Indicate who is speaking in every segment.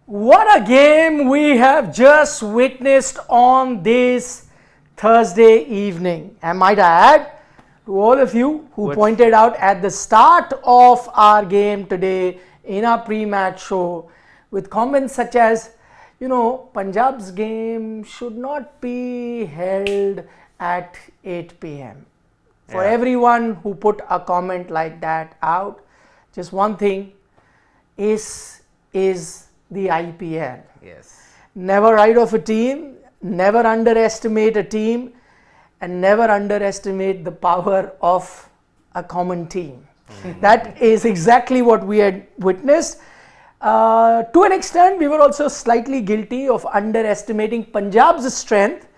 Speaker 1: What a game we have just witnessed on this Thursday evening. And might I add to all of you who pointed out at the start of our game today in our pre-match show with comments such as, Punjab's game should not be held at 8 p.m. For everyone who put a comment like that out, just one thing is the IPL.
Speaker 2: Yes.
Speaker 1: Never write off a team, never underestimate a team, and never underestimate the power of a common team. That is exactly what we had witnessed. To an extent, we were also slightly guilty of underestimating Punjab's strength.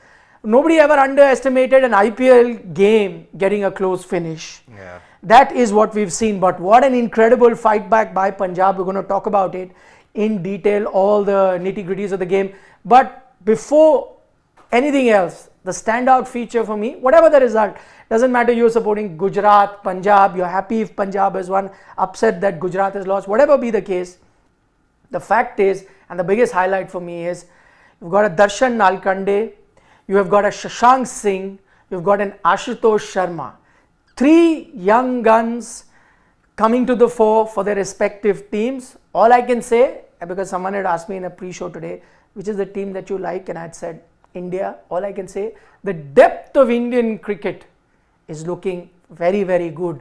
Speaker 1: Nobody ever underestimated an IPL game getting a close finish.
Speaker 2: Yeah.
Speaker 1: That is what we've seen. But what an incredible fight back by Punjab. We're going to talk about it in detail, all the nitty-gritties of the game. But before anything else, the standout feature for me, whatever the result, doesn't matter you're supporting Gujarat, Punjab, you're happy if Punjab has won, upset that Gujarat has lost, whatever be the case, the fact is, and the biggest highlight for me is, you've got a Darshan Nalkande, you have got a Shashank Singh, you've got an Ashutosh Sharma. Three young guns coming to the fore for their respective teams. All I can say, because someone had asked me in a pre-show today, which is the team that you like, and I had said India. All I can say, the depth of Indian cricket is looking very, very good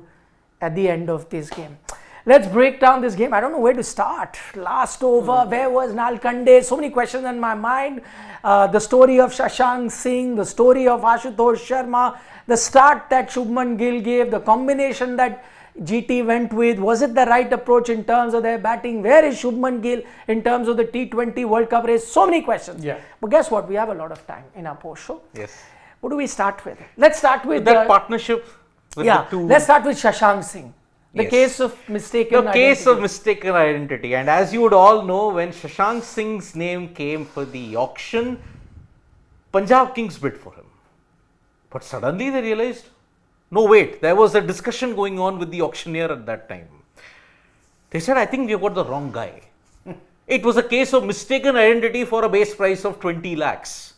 Speaker 1: at the end of this game. Let's break down this game. I don't know where to start. Last over, where was Nalkande? So many questions in my mind. The story of Shashank Singh, the story of Ashutosh Sharma, the start that Shubman Gill gave, the combination that GT went with. Was it the right approach in terms of their batting? Where is Shubman Gill in terms of the T20 World Cup race? So many questions.
Speaker 3: Yeah.
Speaker 1: But guess what? We have a lot of time in our post show.
Speaker 2: Yes.
Speaker 1: What do we start with? Let's start with
Speaker 2: that partnership with the two.
Speaker 1: Let's start with Shashank Singh. The case of mistaken identity.
Speaker 2: The case of mistaken identity. And as you would all know, when Shashank Singh's name came for the auction, Punjab Kings bid for him. But suddenly they realized, no wait, there was a discussion going on with the auctioneer at that time. They said, I think we've got the wrong guy. It was a case of mistaken identity for a base price of 20 lakhs.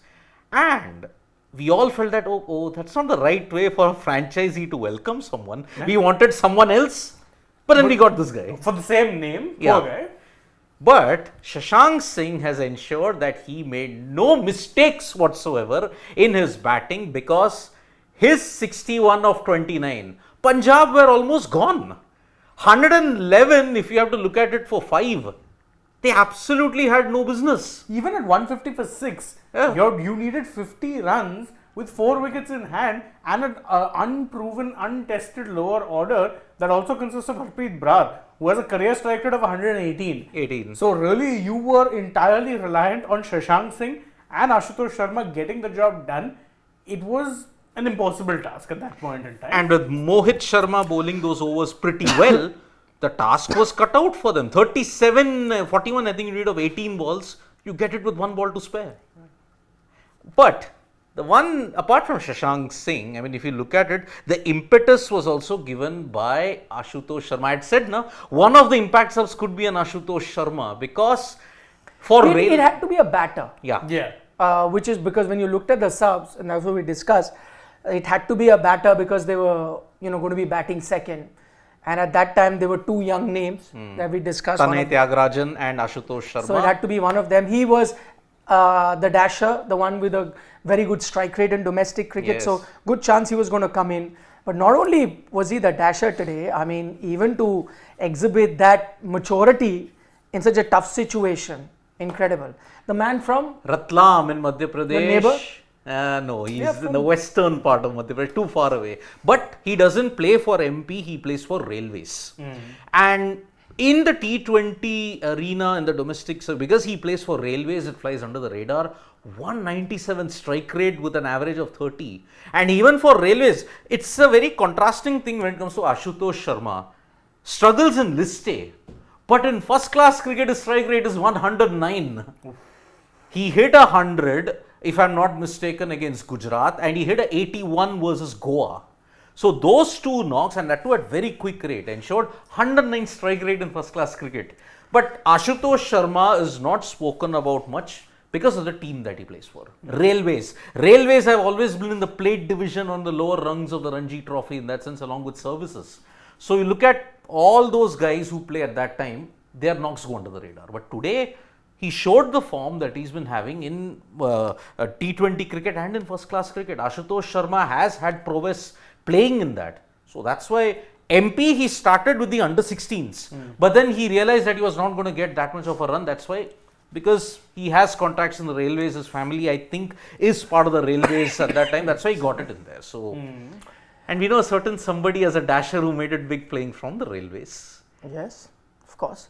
Speaker 2: And we all felt that, that's not the right way for a franchisee to welcome someone. Yeah. We wanted someone else, but then we got this guy.
Speaker 3: For the same name,
Speaker 2: poor
Speaker 3: guy.
Speaker 2: But Shashank Singh has ensured that he made no mistakes whatsoever in his batting because his 61 of 29, Punjab were almost gone. 111, if you have to look at it for 5, they absolutely had no business.
Speaker 3: Even at 150 for 6, you needed 50 runs with 4 wickets in hand and an unproven, untested lower order that also consists of Harpreet Brar, who has a career strike rate of 118. So really, you were entirely reliant on Shashank Singh and Ashutosh Sharma getting the job done. It was an impossible task at that point in time.
Speaker 2: And with Mohit Sharma bowling those overs pretty well, the task was cut out for them. 41, I think you need of 18 balls, you get it with 1 ball to spare. But the one, apart from Shashank Singh, I mean, if you look at it, the impetus was also given by Ashutosh Sharma. I had said, one of the impact subs could be an Ashutosh Sharma because
Speaker 1: it had to be a batter.
Speaker 2: Yeah.
Speaker 1: Which is because when you looked at the subs, and that's what we discussed, it had to be a batter because they were, going to be batting second. And at that time, there were 2 young names that we discussed.
Speaker 2: Tanay Tyagarajan and Ashutosh Sharma.
Speaker 1: So it had to be one of them. He was the dasher, the one with a very good strike rate in domestic cricket. Yes. So good chance he was going to come in. But not only was he the dasher today, I mean, even to exhibit that maturity in such a tough situation, incredible. The man from
Speaker 2: Ratlam in Madhya Pradesh.
Speaker 1: The neighbor?
Speaker 2: No, he's in the western part of Madhya Pradesh, too far away. But he doesn't play for MP, he plays for Railways. And in the T20 arena, in the domestic, so because he plays for Railways, it flies under the radar. 197 strike rate with an average of 30. And even for Railways, it's a very contrasting thing when it comes to Ashutosh Sharma. Struggles in list A, but in first class cricket, his strike rate is 109. He hit 100, if I'm not mistaken, against Gujarat, and he hit a 81 versus Goa. So those two knocks, and that too at very quick rate, ensured 109 strike rate in first class cricket. But Ashutosh Sharma is not spoken about much because of the team that he plays for. Railways. Railways have always been in the plate division on the lower rungs of the Ranji Trophy in that sense, along with services. So you look at all those guys who play at that time, their knocks go under the radar. But today, he showed the form that he's been having in T20 cricket and in first class cricket. Ashutosh Sharma has had prowess playing in that. So that's why MP, he started with the under 16s, but then he realized that he was not going to get that much of a run. That's why, because he has contacts in the railways, his family, I think, is part of the railways at that time. That's why he got it in there. So, and we know a certain somebody as a dasher who made it big playing from the railways.
Speaker 1: Yes, of course.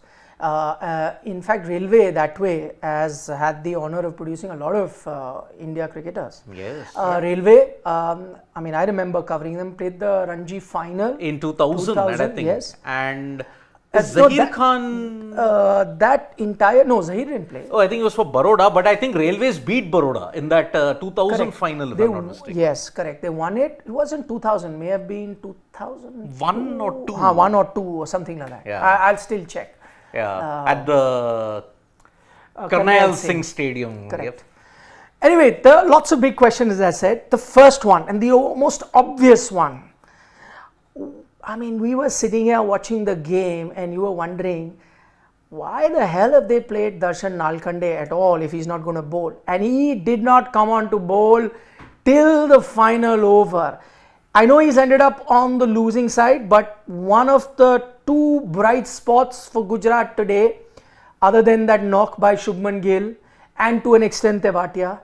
Speaker 1: In fact, Railway that way has had the honor of producing a lot of India cricketers.
Speaker 2: Yes.
Speaker 1: Railway, I mean, I remember covering them, played the Ranji final.
Speaker 2: In 2000, I think.
Speaker 1: Yes.
Speaker 2: And
Speaker 1: No,
Speaker 2: Zahir Khan.
Speaker 1: Zahir didn't play.
Speaker 2: Oh, I think it was for Baroda, but I think Railways beat Baroda in that 2000
Speaker 1: Correct.
Speaker 2: final, if I'm not mistaken.
Speaker 1: Yes, correct. They won it. It wasn't 2000, may have been 2000.
Speaker 2: 1 or 2.
Speaker 1: 1 or 2 or something like that.
Speaker 2: Yeah.
Speaker 1: I'll still check.
Speaker 2: Yeah, at the Karnail Singh Stadium.
Speaker 1: Correct.
Speaker 2: Yep.
Speaker 1: Anyway, there are lots of big questions, as I said. The first one and the most obvious one. I mean, we were sitting here watching the game and you were wondering, why the hell have they played Darshan Nalkande at all if he's not going to bowl? And he did not come on to bowl till the final over. I know he's ended up on the losing side, but one of the two bright spots for Gujarat today, other than that knock by Shubman Gill and to an extent Tewatia,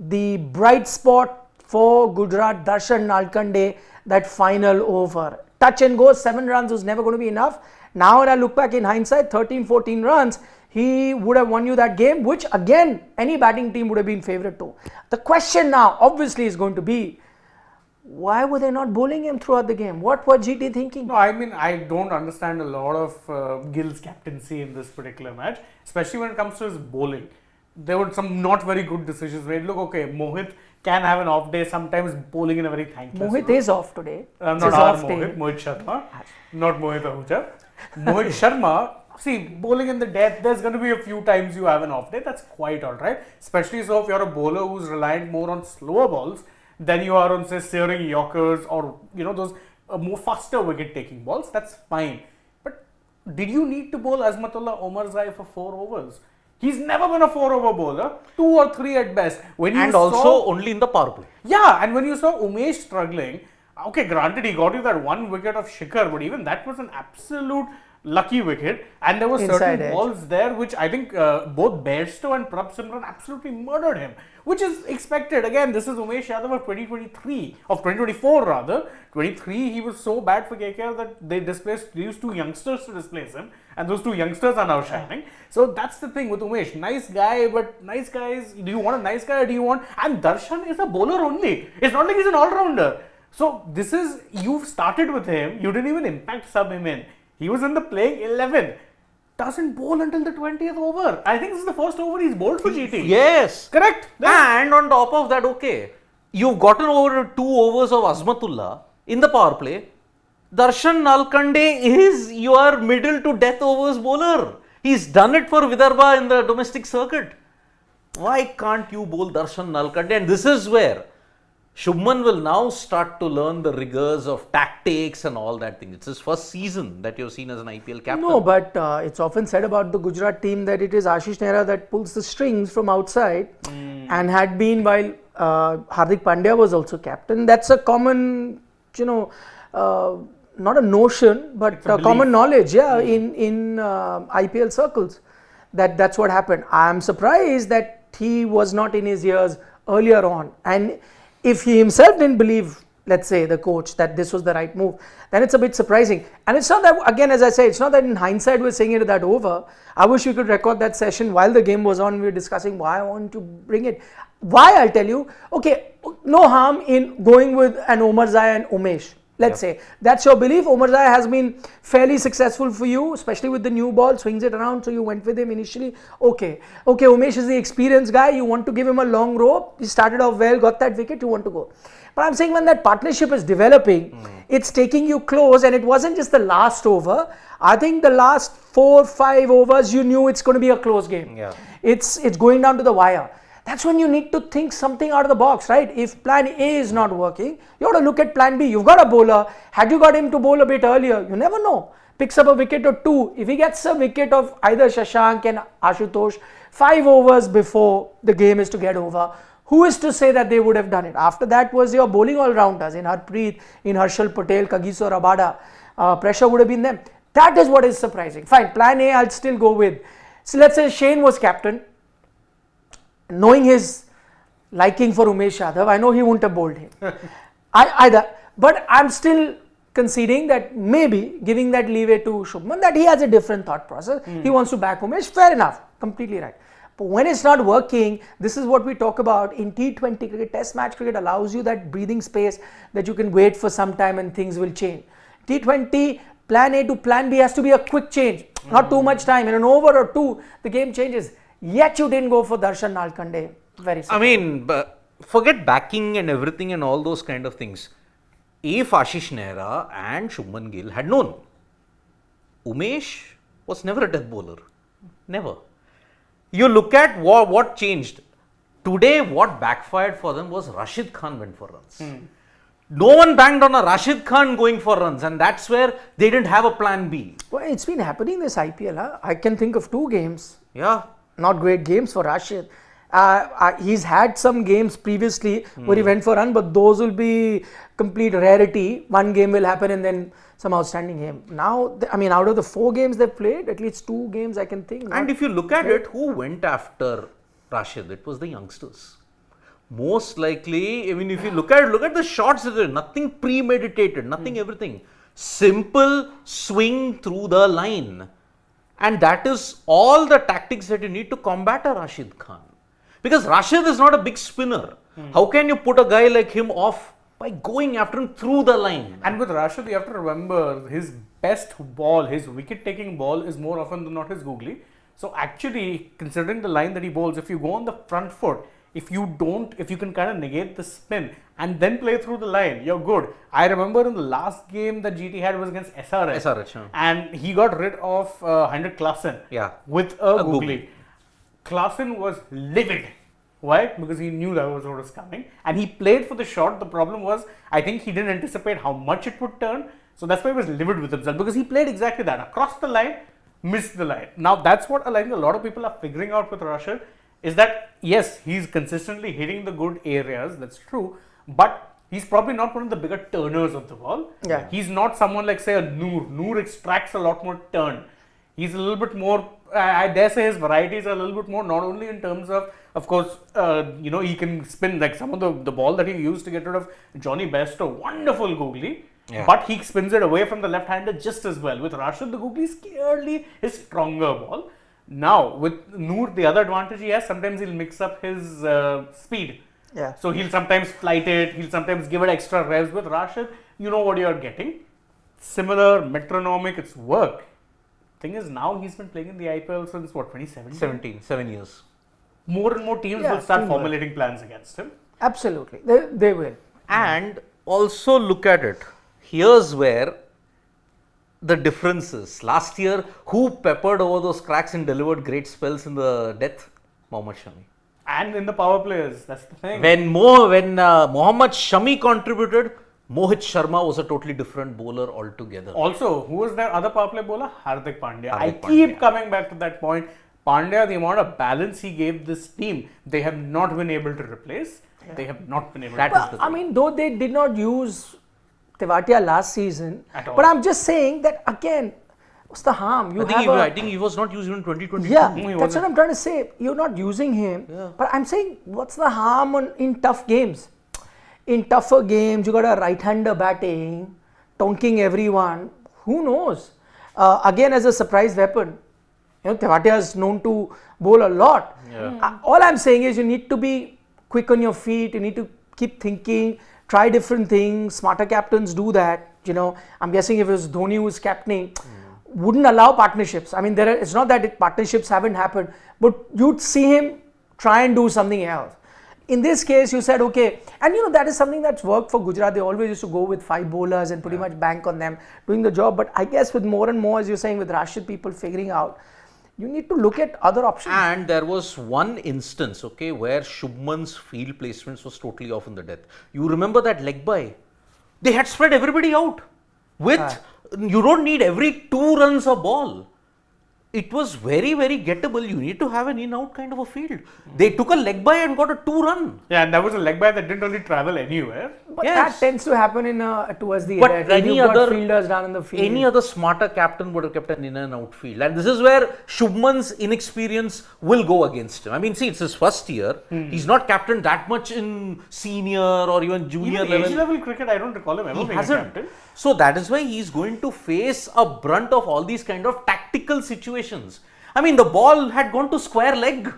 Speaker 1: the bright spot for Gujarat, Darshan Nalkande, that final over. Touch and go, 7 runs was never going to be enough. Now when I look back in hindsight, 13, 14 runs, he would have won you that game, which again, any batting team would have been favourite to. The question now obviously is going to be, why were they not bowling him throughout the game? What was GT thinking?
Speaker 3: No, I mean, I don't understand a lot of Gill's captaincy in this particular match, especially when it comes to his bowling. There were some not very good decisions where, look, okay, Mohit can have an off day, sometimes bowling in a very thankless
Speaker 1: Mohit
Speaker 3: way.
Speaker 1: is off today.
Speaker 3: Not our Mohit, Mohit Sharma, not Mohit Ahuja. Mohit Sharma, see, bowling in the death, there's going to be a few times you have an off day, that's quite alright. Especially so if you're a bowler who's reliant more on slower balls than you are on, say, steering Yorkers or, you know, those more faster wicket taking balls, that's fine. But did you need to bowl Azmatullah Omarzai for 4 overs? He's never been a 4-over bowler, 2 or 3 at best.
Speaker 2: And also only in the power play.
Speaker 3: Yeah, and when you saw Umesh struggling, okay, granted he got you that 1 wicket of Shikhar, but even that was an absolute lucky wicket. And there were certain balls there which I think both Bairstow and Prabh Simran absolutely murdered him, which is expected. Again, this is Umesh Yadav of 2024 rather. 23, he was so bad for KKR that they used 2 youngsters to displace him. And those 2 youngsters are now shining. So that's the thing with Umesh. Nice guy, but nice guys, do you want a nice guy or do you want... And Darshan is a bowler only. It's not like he's an all-rounder. So this is... You've started with him. You didn't even impact sub him in. He was in the playing 11. Doesn't bowl until the 20th over. I think this is the first over he's bowled for GT.
Speaker 2: Yes.
Speaker 3: Correct.
Speaker 2: And on top of that, okay, you've gotten over 2 overs of Azmatullah in the power play. Darshan Nalkande is your middle to death overs bowler. He's done it for Vidarbha in the domestic circuit. Why can't you bowl Darshan Nalkande? And this is where Shubman will now start to learn the rigors of tactics and all that thing. It's his first season that you've seen as an IPL captain.
Speaker 1: No, but it's often said about the Gujarat team that it is Ashish Nehra that pulls the strings from outside and had been while Hardik Pandya was also captain. That's a common, you know, not a notion, but common knowledge, in IPL circles. That's what happened. I am surprised that he was not in his ears earlier on. And if he himself didn't believe, let's say, the coach, that this was the right move, then it's a bit surprising. And it's not that, again, as I say, it's not that in hindsight we're saying it that over. I wish we could record that session while the game was on. We were discussing why I want to bring it. Why, I'll tell you. Okay, no harm in going with an Omarzai and Umesh. Let's say that's your belief. Omarzai has been fairly successful for you, especially with the new ball, swings it around. So you went with him initially. Okay, Umesh is the experienced guy. You want to give him a long rope. He started off well, got that wicket. You want to go. But I'm saying when that partnership is developing, it's taking you close, and it wasn't just the last over. I think the last 4-5 overs, you knew it's going to be a close game.
Speaker 2: Yeah.
Speaker 1: It's going down to the wire. That's when you need to think something out of the box, right? If plan A is not working, you have to look at plan B. You've got a bowler. Had you got him to bowl a bit earlier, you never know. Picks up a wicket or two. If he gets a wicket of either Shashank and Ashutosh 5 overs before the game is to get over, who is to say that they would have done it? After that was your bowling all-rounders in Harpreet, in Harshal Patel, Kagiso Rabada. Pressure would have been them. That is what is surprising. Fine, plan A I'll still go with. So let's say Shane was captain. Knowing his liking for Umesh Yadav, I know he wouldn't have bowled him. But I'm still conceding that maybe giving that leeway to Shubman, that he has a different thought process. He wants to back Umesh. Fair enough. Completely right. But when it's not working, this is what we talk about in T20 cricket. Test match cricket allows you that breathing space that you can wait for some time and things will change. T20, plan A to plan B has to be a quick change. Not too much time. In an over or two, the game changes. Yet you didn't go for Darshan Nalkande. Very simple.
Speaker 2: I mean, forget backing and everything and all those kind of things. If Ashish Nehra and Shubman Gill had known, Umesh was never a death bowler. Never. You look at what changed. Today, what backfired for them was Rashid Khan went for runs. No one banged on a Rashid Khan going for runs, and that's where they didn't have a plan B.
Speaker 1: Well, it's been happening this IPL. Huh? I can think of 2 games.
Speaker 2: Yeah.
Speaker 1: Not great games for Rashid. He's had some games previously where he went for run, but those will be complete rarity. One game will happen and then some outstanding game. Now, I mean, out of the 4 games they've played, at least 2 games I can think.
Speaker 2: And if you look at it, who went after Rashid? It was the youngsters. Most likely, I mean, if you look at the shots, nothing premeditated, nothing everything. Simple swing through the line. And that is all the tactics that you need to combat a Rashid Khan. Because Rashid is not a big spinner. How can you put a guy like him off? By going after him through the line.
Speaker 3: And with Rashid, you have to remember his best ball, his wicket-taking ball is more often than not his googly. So actually, considering the line that he bowls, if you go on the front foot, if you can kind of negate the spin and then play through the line, you're good. I remember in the last game that GT had was against SRH.
Speaker 2: Yeah.
Speaker 3: And he got rid of Hendrik Klaassen with a googly. Klaassen was livid. Why? Because he knew that was what was coming. And he played for the shot. The problem was, I think he didn't anticipate how much it would turn. So that's why he was livid with himself. Because he played exactly that. Across the line, missed the line. Now that's what I think a lot of people are figuring out with Rashid. Is that, yes, he's consistently hitting the good areas. That's true. But he's probably not one of the bigger turners of the ball.
Speaker 1: Yeah.
Speaker 3: He's not someone like, say, a Noor. Noor extracts a lot more turn. He's a little bit more, I dare say his varieties are a little bit more, not only in terms of course, he can spin like some of the ball that he used to get rid of Johnny Bairstow, wonderful googly, but he spins it away from the left-hander just as well. With Rashid, the googly is clearly his stronger ball. Now, with Noor, the other advantage he has, sometimes he'll mix up his speed.
Speaker 1: Yeah.
Speaker 3: So he'll sometimes flight it, he'll sometimes give it extra revs. With Rashid, you know what you're getting. Similar, metronomic, it's work. Thing is, now he's been playing in the IPL since what, 2017?
Speaker 2: 7 years.
Speaker 3: More and more teams will start formulating plans against him.
Speaker 1: Absolutely. They will.
Speaker 2: And also look at it. Here's where the difference is. Last year, who peppered over those cracks and delivered great spells in the death? Mohammad Shami.
Speaker 3: And in the power players, that's the thing.
Speaker 2: When Mohammad Shami contributed, Mohit Sharma was a totally different bowler altogether.
Speaker 3: Also, who was their other power play bowler? Hardik Pandya. Keep coming back to that point. Pandya, the amount of balance he gave this team, they have not been able to replace. Yeah. They have not been able to.
Speaker 1: I mean, though they did not use Tewatia last season, but I'm just saying that again, what's the harm?
Speaker 2: I think he was not used in 2022.
Speaker 1: Yeah, that's what I'm trying to say. You're not using him, but I'm saying, what's the harm in tough games? In tougher games, you got a right-hander batting, tonking everyone. Who knows? Again, as a surprise weapon. Tewatia is known to bowl a lot. Yeah. All I'm saying is you need to be quick on your feet. You need to keep thinking, try different things. Smarter captains do that. I'm guessing if it was Dhoni who was captaining, wouldn't allow partnerships. I mean, it's not that partnerships haven't happened, but you'd see him try and do something else. In this case, you said, okay, and that is something that's worked for Gujarat. They always used to go with 5 bowlers and pretty much bank on them doing the job. But I guess with more and more, as you're saying, with Rashid people figuring out, you need to look at other options.
Speaker 2: And there was one instance, okay, where Shubman's field placements was totally off in the death. You remember that leg by? They had spread everybody out. You don't need every 2 runs a ball. It was very, very gettable. You need to have an in-out kind of a field. They took a leg by and got a 2 run.
Speaker 3: Yeah, and that was a leg by that didn't really travel anywhere.
Speaker 1: But that tends to happen towards the
Speaker 2: but
Speaker 1: end.
Speaker 2: any
Speaker 1: You've got
Speaker 2: other
Speaker 1: fielders down in the field.
Speaker 2: Any other smarter captain would have kept an in and out field. And this is where Shubman's inexperience will go against him. I mean, see, it's his first year. He's not captained that much in senior or even junior
Speaker 3: Even
Speaker 2: level.
Speaker 3: age-level cricket, I don't recall him ever being a captain.
Speaker 2: So that is why he's going to face a brunt of all these kind of tactical situations. I mean, the ball had gone to square leg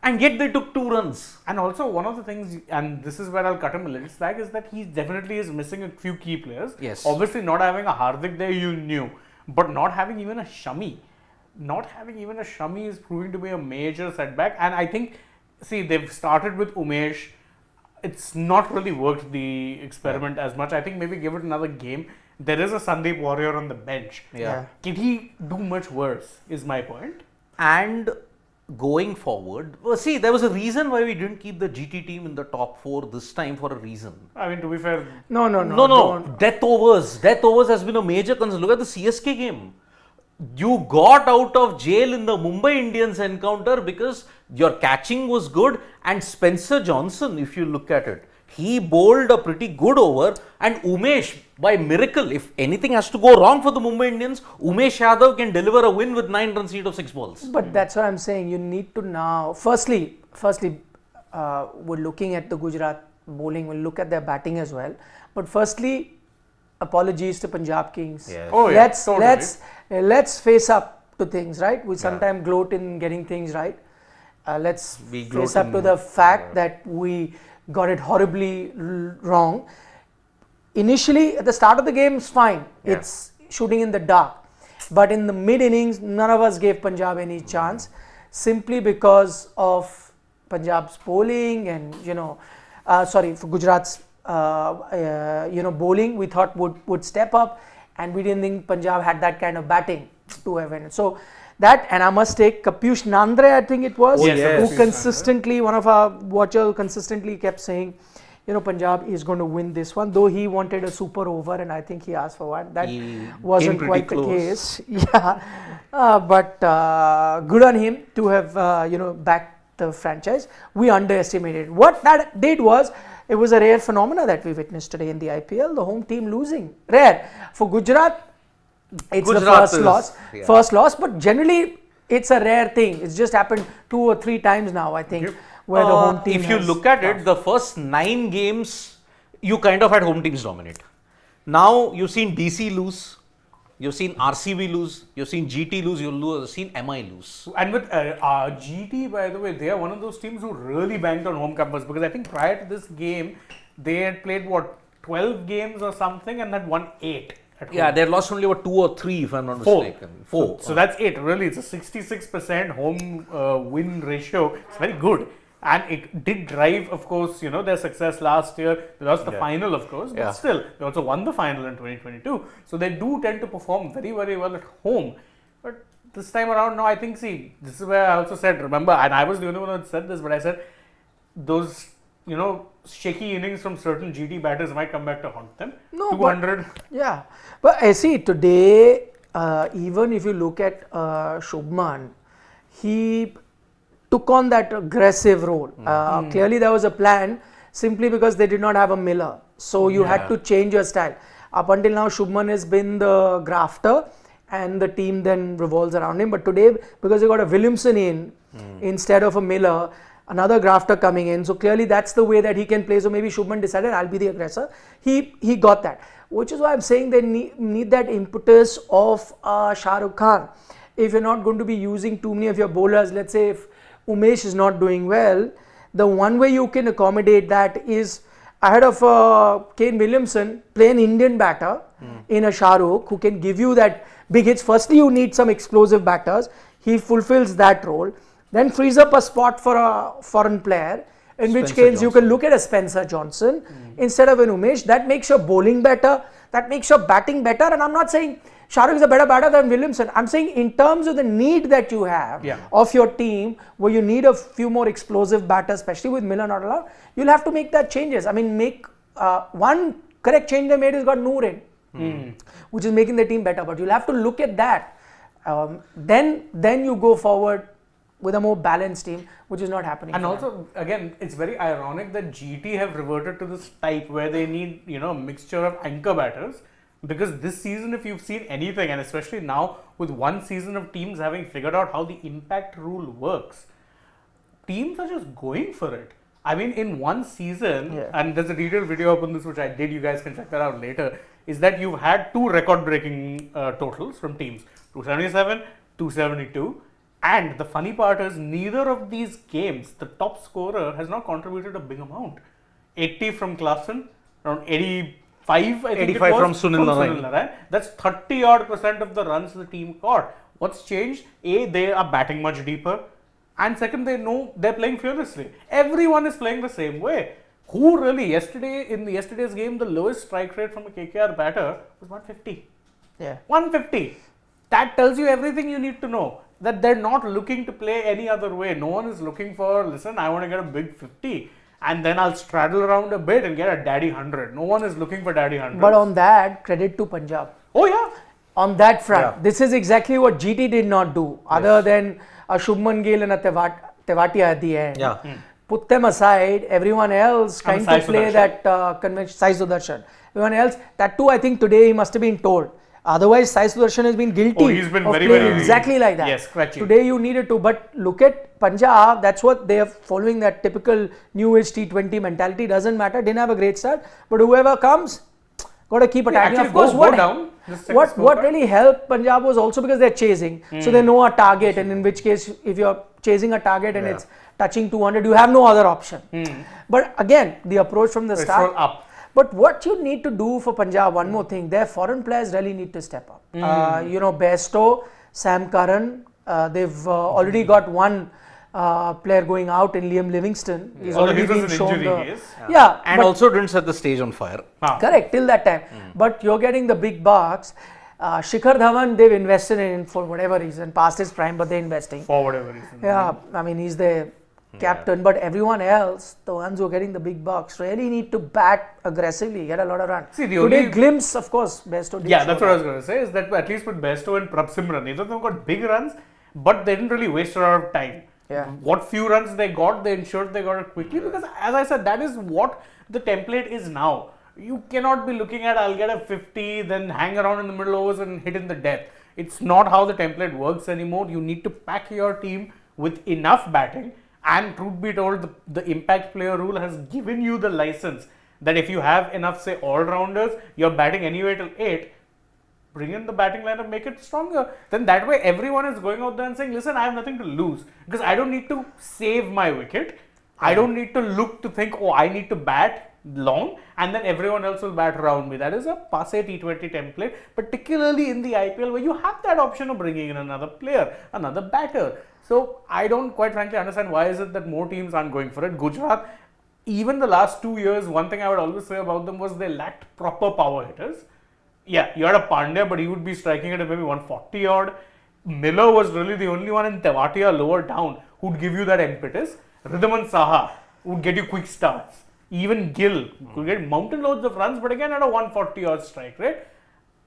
Speaker 2: and yet they took 2 runs.
Speaker 3: And also one of the things, and this is where I'll cut him a little slack, is that he definitely is missing a few key players.
Speaker 2: Yes.
Speaker 3: Obviously not having a Hardik there, you knew. But not having even a Shami. Not having even a Shami is proving to be a major setback. And I think, see, they've started with Umesh. It's not really worked the experiment as much. I think maybe give it another game. There is a Sandeep Warrior on the bench.
Speaker 2: Yeah.
Speaker 3: Can he do much worse, is my point.
Speaker 2: And going forward, see, there was a reason why we didn't keep the GT team in the top 4 this time for a reason.
Speaker 3: I mean, to be fair,
Speaker 2: No. Death overs has been a major concern. Look at the CSK game. You got out of jail in the Mumbai Indians encounter because your catching was good, and Spencer Johnson, if you look at it, he bowled a pretty good over, and Umesh, by miracle, if anything has to go wrong for the Mumbai Indians, Umesh Yadav can deliver a win with 9 runs instead of 6 balls.
Speaker 1: But that's what I'm saying. You need to now, firstly, we're looking at the Gujarat bowling, we'll look at their batting as well. But firstly, apologies to Punjab Kings.
Speaker 2: Yes.
Speaker 3: Oh, yeah,
Speaker 1: Let's face up to things, right? We sometimes gloat in getting things right. Let's face up to the fact that we got it horribly wrong. Initially, at the start of the game, it's fine. Yeah. It's shooting in the dark. But in the mid innings, none of us gave Punjab any chance, simply because of Punjab's bowling and for Gujarat's bowling. We thought would step up, and we didn't think Punjab had that kind of batting to have win. So that, and I must take Kapyush Nandre, I think it was, who consistently, one of our watchers consistently kept saying, Punjab is going to win this one, though he wanted a super over, and I think he asked for one. That wasn't quite the case. Yeah, but good on him to have backed the franchise. We underestimated. What that did was, it was a rare phenomena that we witnessed today in the IPL. The home team losing, rare for Gujarat. It's Gujarat the first loss, but generally it's a rare thing. It's just happened 2 or 3 times now, I think, where the home team.
Speaker 2: If you look at it, the first 9 games, you kind of had home teams dominate. Now you've seen DC lose, you've seen RCB lose, you've seen GT lose, you've seen MI lose.
Speaker 3: And with GT, by the way, they are one of those teams who really banked on home comebacks, because I think prior to this game, they had played 12 games or something and had won 8.
Speaker 2: Yeah, they lost only about 2 or 3, if I'm not mistaken. 4.
Speaker 3: So that's 8. Really, it's a 66% home win ratio. It's very good. And it did drive, of course, their success last year. They lost the final, of course, but still, they also won the final in 2022. So they do tend to perform very, very well at home. But this time around, no, I think, this is where I also said, remember, and I was the only one who said this, but I said, those, shaky innings from certain GT batters might come back to haunt them.
Speaker 1: No,
Speaker 3: 200.
Speaker 1: But I see today, even if you look at Shubman, he took on that aggressive role. Clearly there was a plan, simply because they did not have a Miller. So you had to change your style. Up until now, Shubman has been the grafter and the team then revolves around him. But today, because they got a Williamson in instead of a Miller, another grafter coming in, so clearly that's the way that he can play. So maybe Shubman decided, I'll be the aggressor. He got that, which is why I'm saying they need that impetus of Shah Rukh Khan. If you're not going to be using too many of your bowlers, let's say if Umesh is not doing well, the one way you can accommodate that is ahead of Kane Williamson, play an Indian batter in a Shahrukh who can give you that big hits. Firstly, you need some explosive batters. He fulfills that role. Then frees up a spot for a foreign player, in which case you can look at a Spencer Johnson instead of an Umesh. That makes your bowling better. That makes your batting better. And I'm not saying Shahrukh is a better batter than Williamson. I'm saying in terms of the need that you have of your team, where you need a few more explosive batters, especially with Miller not allowed, you'll have to make that changes. I mean, make one correct change they made is got Noor in, which is making the team better. But you'll have to look at that. Then you go forward with a more balanced team, which is not happening.
Speaker 3: And also, again, it's very ironic that GT have reverted to this type where they need, a mixture of anchor batters. Because this season, if you've seen anything, and especially now with one season of teams having figured out how the impact rule works, teams are just going for it. I mean, in one season, and there's a detailed video up on this which I did, you guys can check that out later, is that you've had two record-breaking totals from teams, 277, 272. And the funny part is, neither of these games, the top scorer has not contributed a big amount. 80 from Klaasen, around 85, I think
Speaker 2: 85
Speaker 3: it was,
Speaker 2: from Sunil Narine.
Speaker 3: That's 30% of the runs the team got. What's changed? A, they are batting much deeper. And second, they know they're playing fearlessly. Everyone is playing the same way. Who really, in yesterday's game, the lowest strike rate from a KKR batter was 150. 150. That tells you everything you need to know. That they're not looking to play any other way. No one is looking for, listen, I want to get a big 50 and then I'll straddle around a bit and get a daddy 100. No one is looking for daddy 100.
Speaker 1: But on that, credit to Punjab.
Speaker 3: Oh yeah.
Speaker 1: On that front, this is exactly what GT did not do, other than a Shubman Gill and a Tewatia at the end. Put them aside, everyone else trying to play that convention, Sai Sudarshan. Everyone else, that too I think today he must have been told. Otherwise, Sai Sudarshan has been guilty
Speaker 3: he's been
Speaker 1: of
Speaker 3: very,
Speaker 1: playing
Speaker 3: very
Speaker 1: exactly like that.
Speaker 3: Yes, scratchy.
Speaker 1: Today you needed to, but look at Punjab, that's what they are following, that typical new age T20 mentality. Doesn't matter, didn't have a great start, but whoever comes, got to keep attacking.
Speaker 3: Of course,
Speaker 1: what really helped Punjab was also because they're chasing, so they know a target, and in which case, if you're chasing a target and it's touching 200, you have no other option. But again, the approach from the start.
Speaker 3: Up.
Speaker 1: But what you need to do for Punjab, one more thing, their foreign players really need to step up. Bairstow, Sam Curran, they've already got one player going out in Liam Livingston. He's already been shown
Speaker 2: and also didn't set the stage on fire.
Speaker 1: Correct, till that time. But you're getting the big bucks. Shikhar Dhawan, they've invested in for whatever reason, past his prime, but they're investing.
Speaker 3: For whatever reason.
Speaker 1: Yeah, I mean, he's the captain, but everyone else, the ones who are getting the big bucks, really need to bat aggressively, get a lot of runs.
Speaker 3: See,
Speaker 1: Today, glimpse, of course, Bairstow did.
Speaker 3: Yeah, that's what I was going to say, is that at least with Bairstow and Prabsimran, neither of them got big runs, but they didn't really waste a lot of time. What few runs they got, they ensured they got it quickly, because as I said, that is what the template is now. You cannot be looking at, I'll get a 50, then hang around in the middle overs and hit in the death. It's not how the template works anymore. You need to pack your team with enough batting. And truth be told, the impact player rule has given you the license that if you have enough, say, all-rounders, you're batting anyway till 8, bring in the batting lineup, make it stronger. Then that way, everyone is going out there and saying, listen, I have nothing to lose. Because I don't need to save my wicket. I don't need to look to think, oh, I need to bat long and then everyone else will bat around me. That is a passe T20 template, particularly in the IPL where you have that option of bringing in another player, another batter. So I don't quite frankly understand why is it that more teams aren't going for it. Gujarat, even the last 2 years, one thing I would always say about them was they lacked proper power hitters. Yeah, you had a Pandya, but he would be striking at maybe 140 odd. Miller was really the only one in Tewatia lower down who'd give you that impetus. Ridhaman Saha would get you quick starts. Even Gill could get mountain loads of runs, but again at a 140 odd strike rate.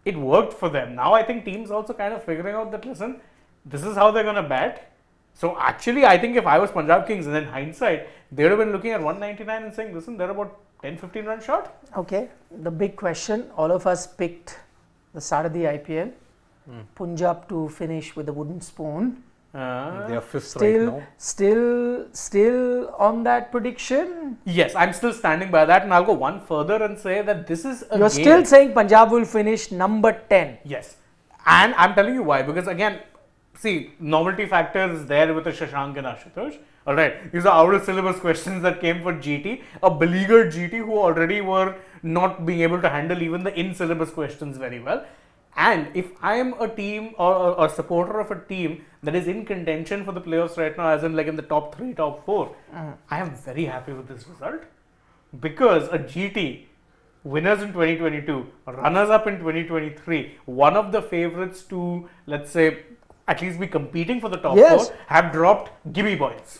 Speaker 3: It worked for them. Now I think teams also kind of figuring out that, listen, this is how they're going to bat. So actually, I think if I was Punjab Kings and in hindsight, they would have been looking at 199 and saying, listen, they're about 10-15 runs short.
Speaker 1: Okay, the big question, all of us picked the start of the IPL, Punjab to finish with a wooden spoon.
Speaker 2: They are fifth right now.
Speaker 1: Still on that prediction?
Speaker 3: Yes, I'm still standing by that, and I'll go one further and say that this is a
Speaker 1: You're
Speaker 3: game.
Speaker 1: still saying Punjab will finish number 10?
Speaker 3: Yes, and I'm telling you why, because again, see, novelty factor is there with the Shashank and Ashutosh. Alright, these are out of syllabus questions that came for GT, a beleaguered GT who already were not being able to handle even the in syllabus questions very well. And if I am a team or a supporter of a team that is in contention for the playoffs right now, as in like in the top 3, top 4, I am very happy with this result because a GT winners in 2022, runners up in 2023, one of the favorites to, let's say, at least be competing for the top
Speaker 1: Yes.
Speaker 3: 4, have dropped gimme points.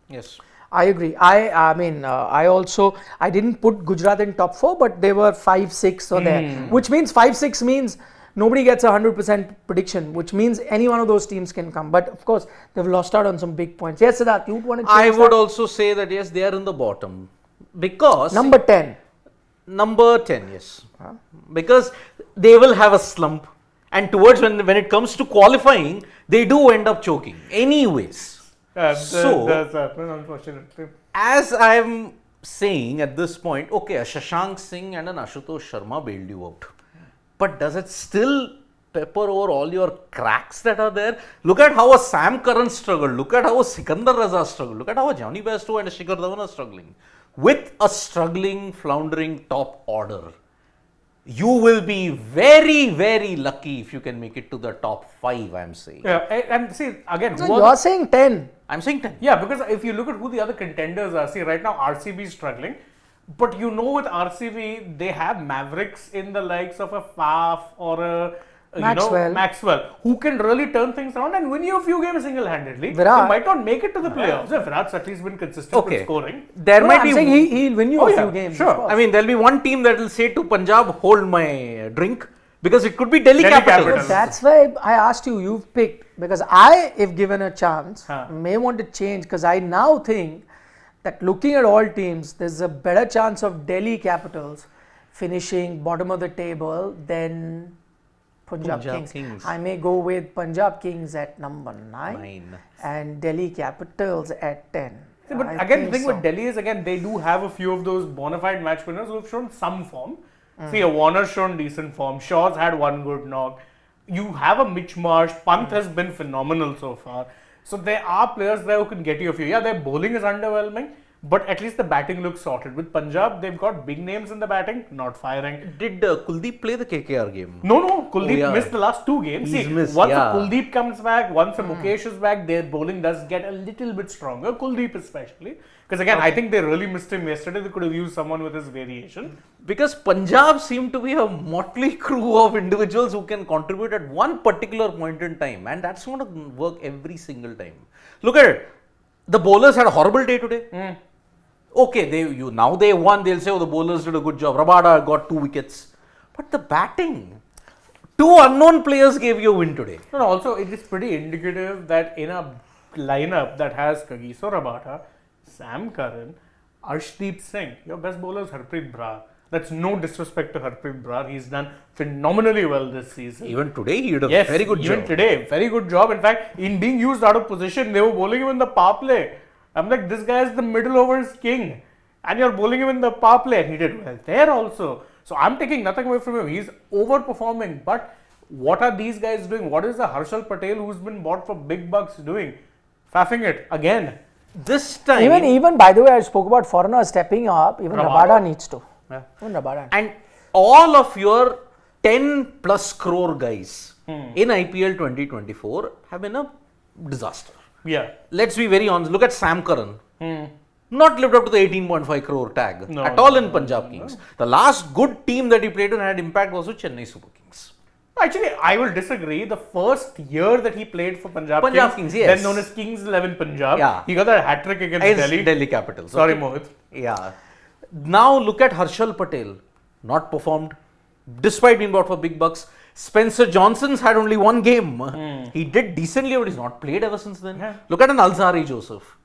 Speaker 2: Yes.
Speaker 1: I agree. I mean, I didn't put Gujarat in top 4, but they were 5, 6 or there, which means 5, 6 means nobody gets a 100% prediction, which means any one of those teams can come. But of course, they've lost out on some big points. Yes, Siddharth, you want to change
Speaker 2: I would
Speaker 1: that?
Speaker 2: also say that yes, they are in the bottom because
Speaker 1: Number 10.
Speaker 2: Number 10, yes. Because they will have a slump, and towards when it comes to qualifying, they do end up choking. Anyways. So,
Speaker 3: that's unfortunately.
Speaker 2: as I'm saying at this point, okay, a Shashank Singh and an Ashutosh Sharma bailed you out. But does it still pepper over all your cracks that are there? Look at how a Sam Curran struggled. Look at how a Sikandar Raza struggled. Look at how a Johnny Bairstow and a Shikhar Dhawan are struggling. With a struggling, floundering top order, you will be very, very lucky if you can make it to the top 5, I'm saying.
Speaker 3: Yeah, and see, again,
Speaker 1: So you're saying 10.
Speaker 2: I'm saying 10.
Speaker 3: yeah, because if you look at who the other contenders are, see, right now RCB is struggling. But you know, with RCB, they have mavericks in the likes of a Faf or a Maxwell, who can really turn things around and win you a few games single-handedly.
Speaker 1: Virat.
Speaker 3: They might not make it to the playoffs. Yeah, Virat's at least been consistent with scoring.
Speaker 2: There might
Speaker 1: I'm
Speaker 2: be.
Speaker 1: saying he'll win you a few games.
Speaker 3: sure.
Speaker 1: of course.
Speaker 2: I mean, there'll be one team that will say to Punjab, hold my drink, because it could be Delhi
Speaker 3: Delhi
Speaker 2: Capitals.
Speaker 3: Capitals.
Speaker 1: That's why I asked you, you've picked, because I, if given a chance,
Speaker 3: Huh.
Speaker 1: may want to change, because I now think that looking at all teams, there's a better chance of Delhi Capitals finishing bottom of the table than Punjab Kings. I may go with Punjab Kings at number 9 and Delhi Capitals at 10.
Speaker 3: See, but
Speaker 1: I
Speaker 3: again, the
Speaker 1: think
Speaker 3: thing
Speaker 1: so.
Speaker 3: with Delhi is, again, they do have a few of those bona fide match winners who have shown some form. See, a Warner's shown decent form. Shaw's had one good knock. You have a Mitch Marsh. Pant has been phenomenal so far. So there are players there who can get you a few. Yeah, their bowling is underwhelming, but at least the batting looks sorted. With Punjab, they've got big names in the batting, not firing.
Speaker 2: Did Kuldeep play the KKR game?
Speaker 3: No, Kuldeep missed the last 2 games.
Speaker 2: He's
Speaker 3: See,
Speaker 2: missed,
Speaker 3: once
Speaker 2: yeah.
Speaker 3: Kuldeep comes back, once Mukesh is back, their bowling does get a little bit stronger. Kuldeep especially. Because again, I think they really missed him yesterday. They could have used someone with his variation.
Speaker 2: Because Punjab seem to be a motley crew of individuals who can contribute at one particular point in time, and that's going to work every single time. Look at it. The bowlers had a horrible day today. Okay, now they won. They'll say, oh, the bowlers did a good job. Rabada got 2 wickets. But the batting, 2 unknown players gave you a win today.
Speaker 3: No, also, it is pretty indicative that in a lineup that has Kagiso Rabada, Sam Curran, Arshdeep Singh, your best bowler is Harpreet Brar. That's no disrespect to Harpreet Brar. He's done phenomenally well this season.
Speaker 2: Even today, he did a
Speaker 3: Yes,
Speaker 2: very good job.
Speaker 3: even today, very good job. In fact, in being used out of position, they were bowling him in the power play. I'm like, this guy is the middle overs king, and you're bowling him in the power play, and he did well there also. So I'm taking nothing away from him. He's overperforming. But what are these guys doing? What is the Harshal Patel who's been bought for big bucks doing? Faffing it again.
Speaker 2: This time,
Speaker 1: Even by the way, I spoke about foreigners stepping up. Even Rabada needs to.
Speaker 3: Yeah.
Speaker 1: Even Rabada.
Speaker 2: and all of your 10 plus crore guys in IPL 2024 have been a disaster.
Speaker 3: Yeah.
Speaker 2: Let's be very honest. Look at Sam Curran. Not lived up to the 18.5 crore tag
Speaker 3: No,
Speaker 2: at all in Punjab Kings. The last good team that he played and had impact was with Chennai Super Kings.
Speaker 3: Actually, I will disagree. The first year that he played for Punjab
Speaker 2: Kings, yes.
Speaker 3: then known as Kings 11 Punjab,
Speaker 2: Yeah.
Speaker 3: he got a hat-trick against Delhi.
Speaker 2: Capitals.
Speaker 3: Sorry,
Speaker 2: okay.
Speaker 3: Mohit.
Speaker 2: Yeah. Now look at Harshal Patel. Not performed. Despite being bought for big bucks. Spencer Johnson's had only 1 game. He did decently, but he's not played ever since then.
Speaker 3: Yeah.
Speaker 2: Look at an Alzari Joseph.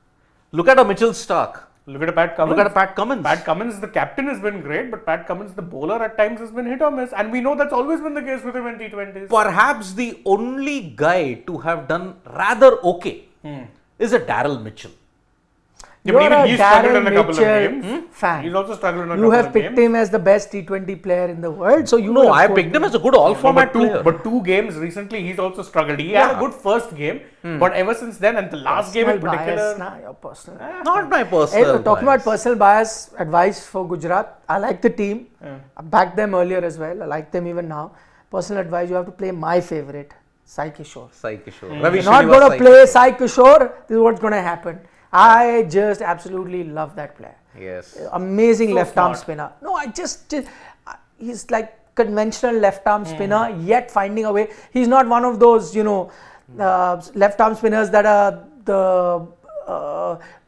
Speaker 2: Look at a Mitchell Stark.
Speaker 3: Look at a Pat Cummins.
Speaker 2: Look at a Pat Cummins.
Speaker 3: Pat Cummins, the captain, has been great, but Pat Cummins, the bowler, at times has been hit or miss. And we know that's always been the case with him in T20s.
Speaker 2: Perhaps the only guy to have done rather okay is a Daryl Mitchell.
Speaker 3: Yeah, but
Speaker 1: You're
Speaker 3: even
Speaker 1: a
Speaker 3: he struggled in
Speaker 1: Darren
Speaker 3: a couple of
Speaker 1: Mitchell
Speaker 3: games.
Speaker 1: fan.
Speaker 3: He's also struggled in a
Speaker 1: You
Speaker 3: couple
Speaker 1: have
Speaker 3: of
Speaker 1: picked
Speaker 3: games.
Speaker 1: him as the best T20 player in the world, so you
Speaker 2: No,
Speaker 1: will, of
Speaker 2: I
Speaker 1: course,
Speaker 2: picked him as a good all-format player.
Speaker 3: But two games recently, he's also struggled. He had a good first game, but ever since then, and the last game in
Speaker 1: personal
Speaker 3: particular,
Speaker 1: bias, nah, your personal.
Speaker 2: Not my
Speaker 1: Hey,
Speaker 2: personal
Speaker 1: talking
Speaker 2: bias.
Speaker 1: about personal bias, advice for Gujarat. I like the team. I backed them earlier as well. I like them even now. Personal advice: you have to play my favorite, Sai Kishore.
Speaker 2: Sai Kishore. Ravi
Speaker 1: You're not
Speaker 2: Srinivas,
Speaker 1: going to
Speaker 2: Sai
Speaker 1: play
Speaker 2: Kishore.
Speaker 1: Sai Kishore. This is what's going to happen. I just absolutely love that player.
Speaker 2: Yes.
Speaker 1: Amazing
Speaker 3: So
Speaker 1: left arm
Speaker 3: smart.
Speaker 1: spinner. No, he's like conventional left arm spinner, yet finding a way. He's not one of those, left arm spinners that are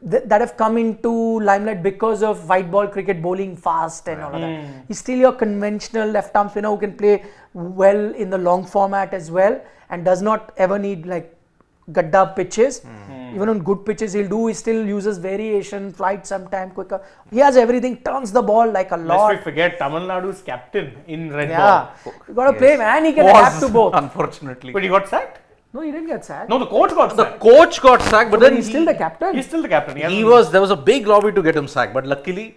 Speaker 1: that have come into limelight because of white ball cricket bowling fast and all of that. He's still your conventional left arm spinner who can play well in the long format as well and does not ever need like gadda pitches. Even on good pitches he still uses variation, flight sometime quicker. He has everything, turns the ball like a
Speaker 3: lest
Speaker 1: lot.
Speaker 3: we forget, Tamil Nadu's captain in red
Speaker 1: Yeah,
Speaker 3: ball.
Speaker 1: you got to
Speaker 2: Yes.
Speaker 1: play him and he can
Speaker 2: Was,
Speaker 1: adapt to both.
Speaker 2: Unfortunately.
Speaker 3: But he got sacked?
Speaker 1: No, he didn't get sacked.
Speaker 3: No, the coach got
Speaker 2: The
Speaker 3: sacked.
Speaker 2: coach got sacked, but
Speaker 1: But
Speaker 2: then
Speaker 1: he's still the captain.
Speaker 3: He's still the captain.
Speaker 2: there was a big lobby to get him sacked, but luckily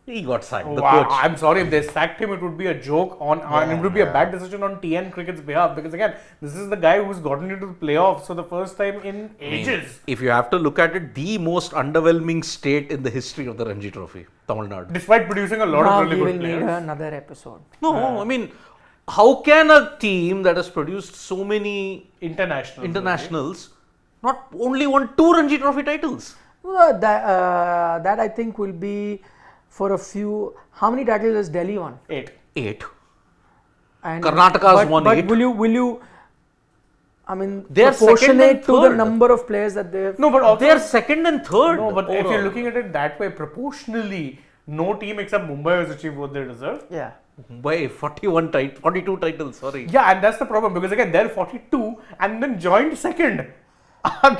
Speaker 2: he got sacked. The
Speaker 3: Wow,
Speaker 2: coach.
Speaker 3: I'm sorry if they sacked him, it would be a joke and it would be a bad decision on TN Cricket's behalf because again, this is the guy who's gotten into the playoffs for the first time in ages.
Speaker 2: If you have to look at it, the most underwhelming state in the history of the Ranji Trophy, Tamil Nadu.
Speaker 3: Despite producing a lot
Speaker 1: Now
Speaker 3: of
Speaker 1: we
Speaker 3: really
Speaker 1: will
Speaker 3: good
Speaker 1: need
Speaker 3: players.
Speaker 1: another episode.
Speaker 2: No, I mean, how can a team that has produced so many internationals not only won 2 Ranji Trophy titles?
Speaker 1: Well, that I think will be for a few. How many titles has Delhi won?
Speaker 3: 8.
Speaker 2: 8.
Speaker 1: And
Speaker 2: Karnataka's won
Speaker 1: but
Speaker 2: 8.
Speaker 1: Will you? I mean,
Speaker 2: They are second
Speaker 1: proportionate
Speaker 2: and
Speaker 1: to the
Speaker 2: third.
Speaker 1: number of players that they have.
Speaker 3: No, but also
Speaker 2: They are second and third.
Speaker 3: no, but if
Speaker 2: overall.
Speaker 3: you're looking at it that way, proportionally, no team except Mumbai has achieved what they deserve.
Speaker 1: Yeah.
Speaker 2: By 42 titles, sorry.
Speaker 3: Yeah, and that's the problem because again they're 42 and then joined second.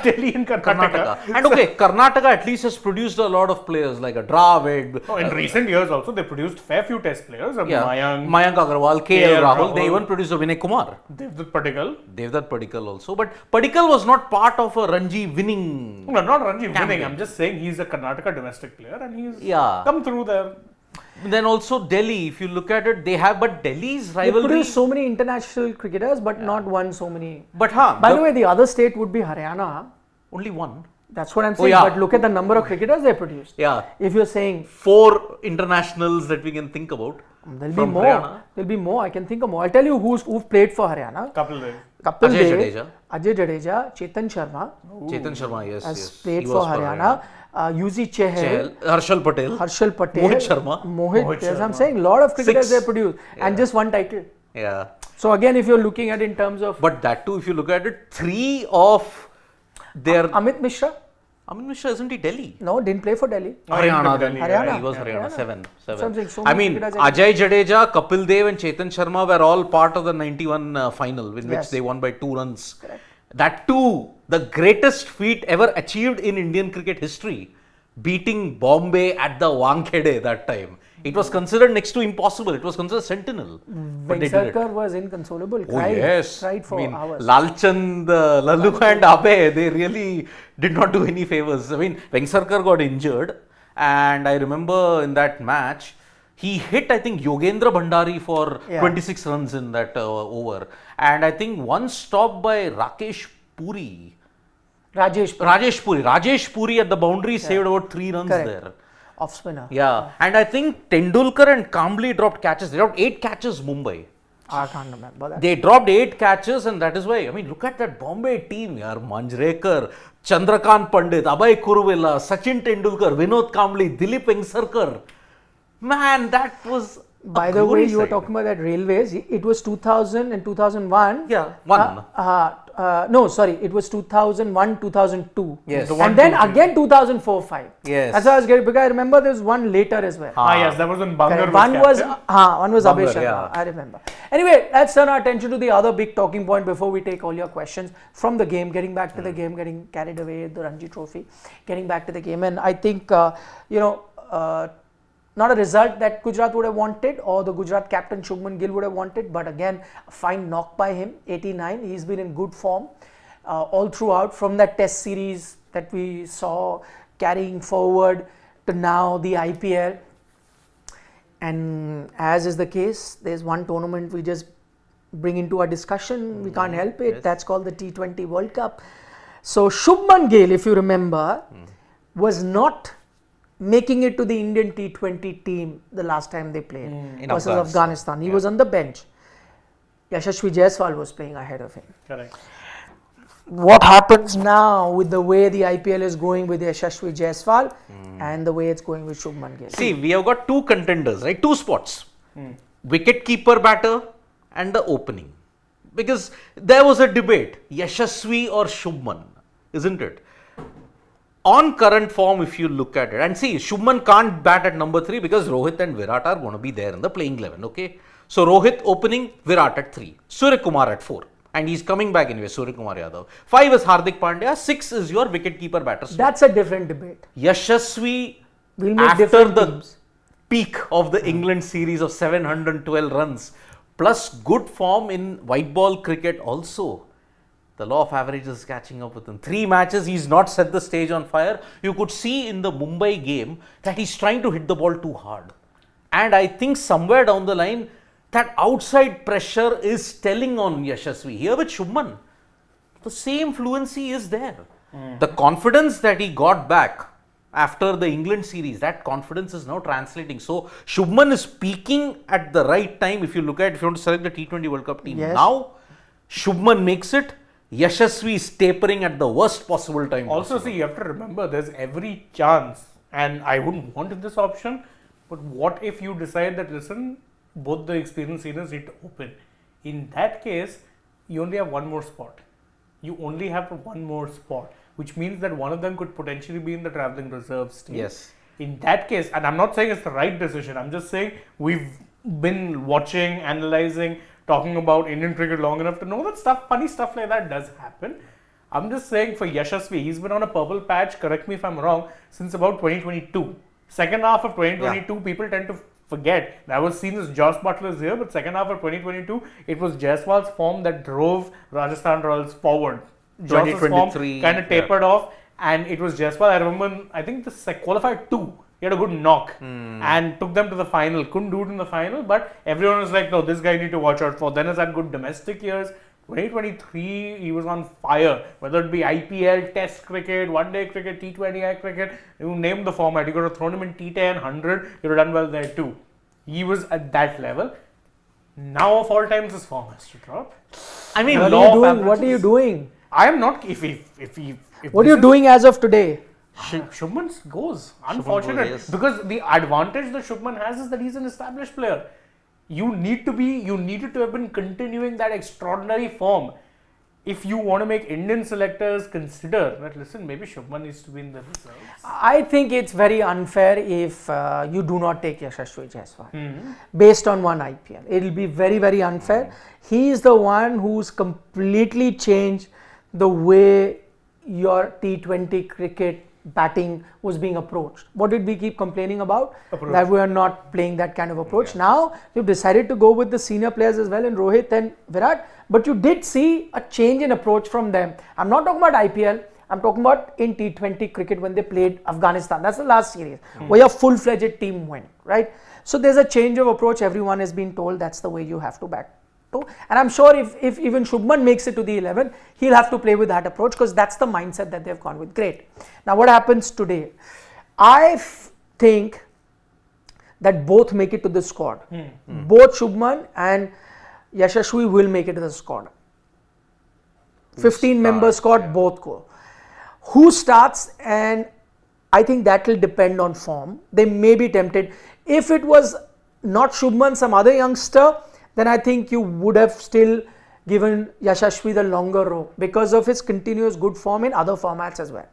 Speaker 3: Delhi and Karnataka.
Speaker 2: And okay, Karnataka at least has produced a lot of players like a Dravid.
Speaker 3: No, in recent years also they produced fair few test players.
Speaker 2: Mayank Agarwal, KL
Speaker 3: KL
Speaker 2: Rahul. They
Speaker 3: Rahul.
Speaker 2: even produced a Vinay Kumar.
Speaker 3: Devdutt Padikkal.
Speaker 2: Devdutt Padikkal also. But Padikkal was not part of a Ranji winning.
Speaker 3: No, not Ranji winning.
Speaker 2: Campaign.
Speaker 3: I'm just saying he's a Karnataka domestic player and he's
Speaker 2: Yeah.
Speaker 3: come through there.
Speaker 2: Then also Delhi, if you look at it, but Delhi's
Speaker 1: They
Speaker 2: rivalry.
Speaker 1: produce so many international cricketers, but not won so many.
Speaker 2: But
Speaker 1: By the way, the other state would be Haryana.
Speaker 2: only one.
Speaker 1: That's what I'm saying.
Speaker 2: yeah.
Speaker 1: But look at the number of cricketers they produced.
Speaker 2: Yeah.
Speaker 1: If you're saying
Speaker 2: 4 internationals that we can think about.
Speaker 1: there'll be
Speaker 2: From
Speaker 1: more,
Speaker 2: Haryana.
Speaker 1: there'll be more. I can think of more. I'll tell you who've played for Haryana.
Speaker 3: Couple days.
Speaker 1: Kapil
Speaker 2: Ajay
Speaker 1: Dev,
Speaker 2: Jadeja.
Speaker 1: Ajay Jadeja, Chetan Sharma
Speaker 2: Chetan Sharma, yes.
Speaker 1: has
Speaker 2: yes.
Speaker 1: played
Speaker 2: He
Speaker 1: for
Speaker 2: was
Speaker 1: Haryana. Yuzi Chahal,
Speaker 2: Harshal Patel.
Speaker 1: Harshal Patel,
Speaker 2: Mohit Sharma.
Speaker 3: Mohit
Speaker 1: Yes, I'm
Speaker 3: Sharma.
Speaker 1: saying a lot of cricketers
Speaker 2: 6.
Speaker 1: they produced and just one title.
Speaker 2: Yeah.
Speaker 1: So again, if you're looking at it in terms of
Speaker 2: But that too, if you look at it, 3 of their.
Speaker 1: Amit Mishra,
Speaker 2: Amin Mishra, isn't he Delhi?
Speaker 1: no, didn't play for Delhi.
Speaker 2: Haryana, then.
Speaker 1: Haryana.
Speaker 2: Yeah, he was
Speaker 1: Yeah.
Speaker 2: Haryana.
Speaker 1: Haryana.
Speaker 2: 7.
Speaker 1: So I'm saying so
Speaker 2: I
Speaker 1: many
Speaker 2: mean,
Speaker 1: cricketers
Speaker 2: Ajay Jadeja, Kapil Dev, and Chetan Sharma were all part of the 91 final, in which
Speaker 1: Yes.
Speaker 2: they won by 2 runs. That too, the greatest feat ever achieved in Indian cricket history, beating Bombay at the Wankhede that time. It was considered next to impossible. It was considered sentinel. But they did it.
Speaker 1: Vengsarkar was inconsolable.
Speaker 2: Oh
Speaker 1: Cried,
Speaker 2: yes,
Speaker 1: cried for hours.
Speaker 2: Lalchand, Lalu and Abe, they really did not do any favors. I mean, Vengsarkar got injured, and I remember in that match, he hit I think Yogendra Bhandari for
Speaker 1: Yeah.
Speaker 2: 26 runs in that over, and I think one stop by Rakesh Puri. Rajesh Puri at the boundary saved about 3 runs
Speaker 1: Correct.
Speaker 2: there.
Speaker 1: Off spinner.
Speaker 2: Yeah, and I think Tendulkar and Kambli dropped catches. They dropped 8 catches, Mumbai.
Speaker 1: I can't remember that.
Speaker 2: They dropped 8 catches, and that is why. I mean, look at that Bombay team. Yaar, Manjrekar, Chandrakant Pandit, Abhay Kuruvilla, Sachin Tendulkar, Vinod Kambli, Dilip Vengsarkar. Man, that was.
Speaker 1: By the way, you were talking about that railways. It was 2000 and 2001.
Speaker 2: Yeah, one.
Speaker 1: No, sorry. It was 2001, 2002.
Speaker 2: Yes.
Speaker 3: The one,
Speaker 1: And then
Speaker 3: two, three.
Speaker 1: again 2004-5.
Speaker 2: Yes.
Speaker 1: That's why I was getting, because I remember there was one later as well.
Speaker 3: Yes, that was when Bangar
Speaker 1: Correct.
Speaker 3: was
Speaker 1: One was
Speaker 2: Bangar,
Speaker 1: Abhay Sharma.
Speaker 2: yeah.
Speaker 1: I remember. Anyway, let's turn our attention to the other big talking point before we take all your questions from the game. Getting back to the game, getting carried away, the Ranji Trophy, getting back to the game, and I think not a result that Gujarat would have wanted or the Gujarat captain Shubman Gill would have wanted, but again, a fine knock by him, 89. He's been in good form all throughout from that test series that we saw carrying forward to now the IPL. And as is the case, there's one tournament we just bring into our discussion. We can't help it.
Speaker 2: Yes.
Speaker 1: That's called the T20 World Cup. So Shubman Gill, if you remember, was not making it to the Indian T20 team the last time they played
Speaker 2: In
Speaker 1: versus
Speaker 2: Afghanistan.
Speaker 1: Afghanistan. He was on the bench. Yashasvi Jaiswal was playing ahead of him.
Speaker 3: Correct.
Speaker 1: What happens now with the way the IPL is going with Yashasvi Jaiswal and the way it's going with Shubman Gill?
Speaker 2: See, we have got two contenders, right? Two spots. Wicket keeper batter and the opening. Because there was a debate, Yashasvi or Shubman, isn't it? On current form, if you look at it, and see, Shubman can't bat at number 3 because Rohit and Virat are going to be there in the playing 11, okay? So Rohit opening, Virat at 3, Surya Kumar at 4. And he's coming back anyway, Surya Kumar Yadav. 5 is Hardik Pandya, 6 is your wicketkeeper batter.
Speaker 1: That's a different debate.
Speaker 2: Yashasvi,
Speaker 1: We'll make
Speaker 2: after
Speaker 1: different
Speaker 2: the
Speaker 1: teams.
Speaker 2: peak of the England series of 712 runs, plus good form in white ball cricket also. The law of averages is catching up with him. 3 matches, he's not set the stage on fire. You could see in the Mumbai game that he's trying to hit the ball too hard. And I think somewhere down the line, that outside pressure is telling on Yashasvi. Here with Shubman, the same fluency is there. The confidence that he got back after the England series, that confidence is now translating. So Shubman is peaking at the right time. If you look at, if you want to select the T20 World Cup team
Speaker 1: Yes.
Speaker 2: now, Shubman makes it. Yashasvi is tapering at the worst possible time.
Speaker 3: Also,
Speaker 2: possible.
Speaker 3: see, you have to remember there's every chance, and I wouldn't want this option, but what if you decide that, listen, both the experienced seniors need to open? In that case, you only have one more spot. You only have one more spot, which means that one of them could potentially be in the travelling reserves team.
Speaker 2: Yes.
Speaker 3: In that case, and I'm not saying it's the right decision, I'm just saying we've been watching, analyzing, talking about Indian cricket long enough to know that stuff, funny stuff like that does happen. I'm just saying for Yashasvi, he's been on a purple patch, correct me if I'm wrong, since about 2022. Second half of 2022, people tend to forget. That was seen as Josh Butler's year, but second half of 2022, it was Jaiswal's form that drove Rajasthan Royals forward. Josh's form
Speaker 2: 2023,
Speaker 3: kind of tapered off, and it was Jaiswal. I remember, I think the qualified 2. He had a good knock and took them to the final. Couldn't do it in the final, but everyone was like, no, this guy you need to watch out for. Then he's had good domestic years. 2023, he was on fire. Whether it be IPL, Test cricket, One Day cricket, T20I cricket, you name the format. You could have thrown him in T10, 100, you would have done well there too. He was at that level. Now of all times, his form has to drop. I mean,
Speaker 1: What
Speaker 3: law
Speaker 1: are
Speaker 3: of
Speaker 1: you doing?
Speaker 3: averages.
Speaker 1: What are you doing?
Speaker 3: I am not. If
Speaker 1: What are you doing as of today?
Speaker 3: Shubman goes. Unfortunate.
Speaker 2: yes.
Speaker 3: Because the advantage that Shubman has is that he's an established player. You needed to have been continuing that extraordinary form. If you want to make Indian selectors consider that, listen, maybe Shubman needs to be in the reserves.
Speaker 1: I think it's very unfair if you do not take Yashasvi Jaiswal based on one IPL. It'll be very, very unfair. He is the one who's completely changed the way your T20 cricket batting was being approached. What did we keep complaining about?
Speaker 3: Approach.
Speaker 1: That we are not playing that kind of approach. Now we've decided to go with the senior players as well in Rohit and Virat, but you did see a change in approach from them. I'm not talking about IPL, I'm talking about in T20 cricket when they played Afghanistan. That's the last series where your full-fledged team went, right? So there's a change of approach. Everyone has been told that's the way you have to bat. And I'm sure if even Shubman makes it to the 11, he'll have to play with that approach because that's the mindset that they've gone with. Great. Now what happens today? I think that both make it to the squad. Both Shubman and Yashasvi will make it to the squad. 15-member squad, both go. Who starts? And I think that will depend on form. They may be tempted. If it was not Shubman, some other youngster, then I think you would have still given Yashasvi the longer rope because of his continuous good form in other formats as well.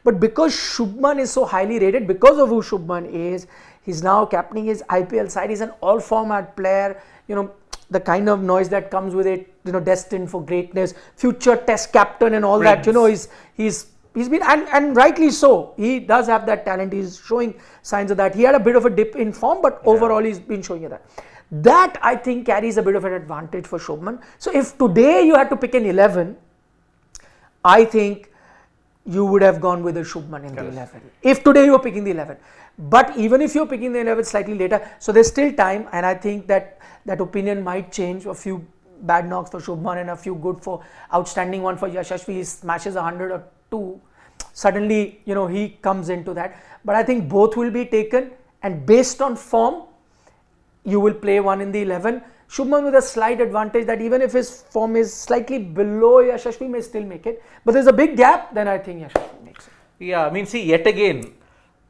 Speaker 1: But because Shubman is so highly rated, because of who Shubman is, he's now captaining his IPL side. He's an all-format player. You know, the kind of noise that comes with it, you know, destined for greatness, future test captain and all that, you know, he's been, and rightly so. He does have that talent. He's showing signs of that. He had a bit of a dip in form, but overall he's been showing you that. That I think carries a bit of an advantage for Shubman. So if today you had to pick an 11, I think you would have gone with a Shubman in the 11. If today you're picking the 11. But even if you're picking the 11 slightly later, so there's still time, and I think that opinion might change. A few bad knocks for Shubman and a few good for outstanding one for Yashasvi. He smashes 100 or 2. Suddenly, he comes into that. But I think both will be taken, and based on form, you will play one in the 11. Shubman with a slight advantage that even if his form is slightly below Yashasvi, may still make it. But there's a big gap, then I think Yashasvi makes it.
Speaker 2: Yeah, see, yet again,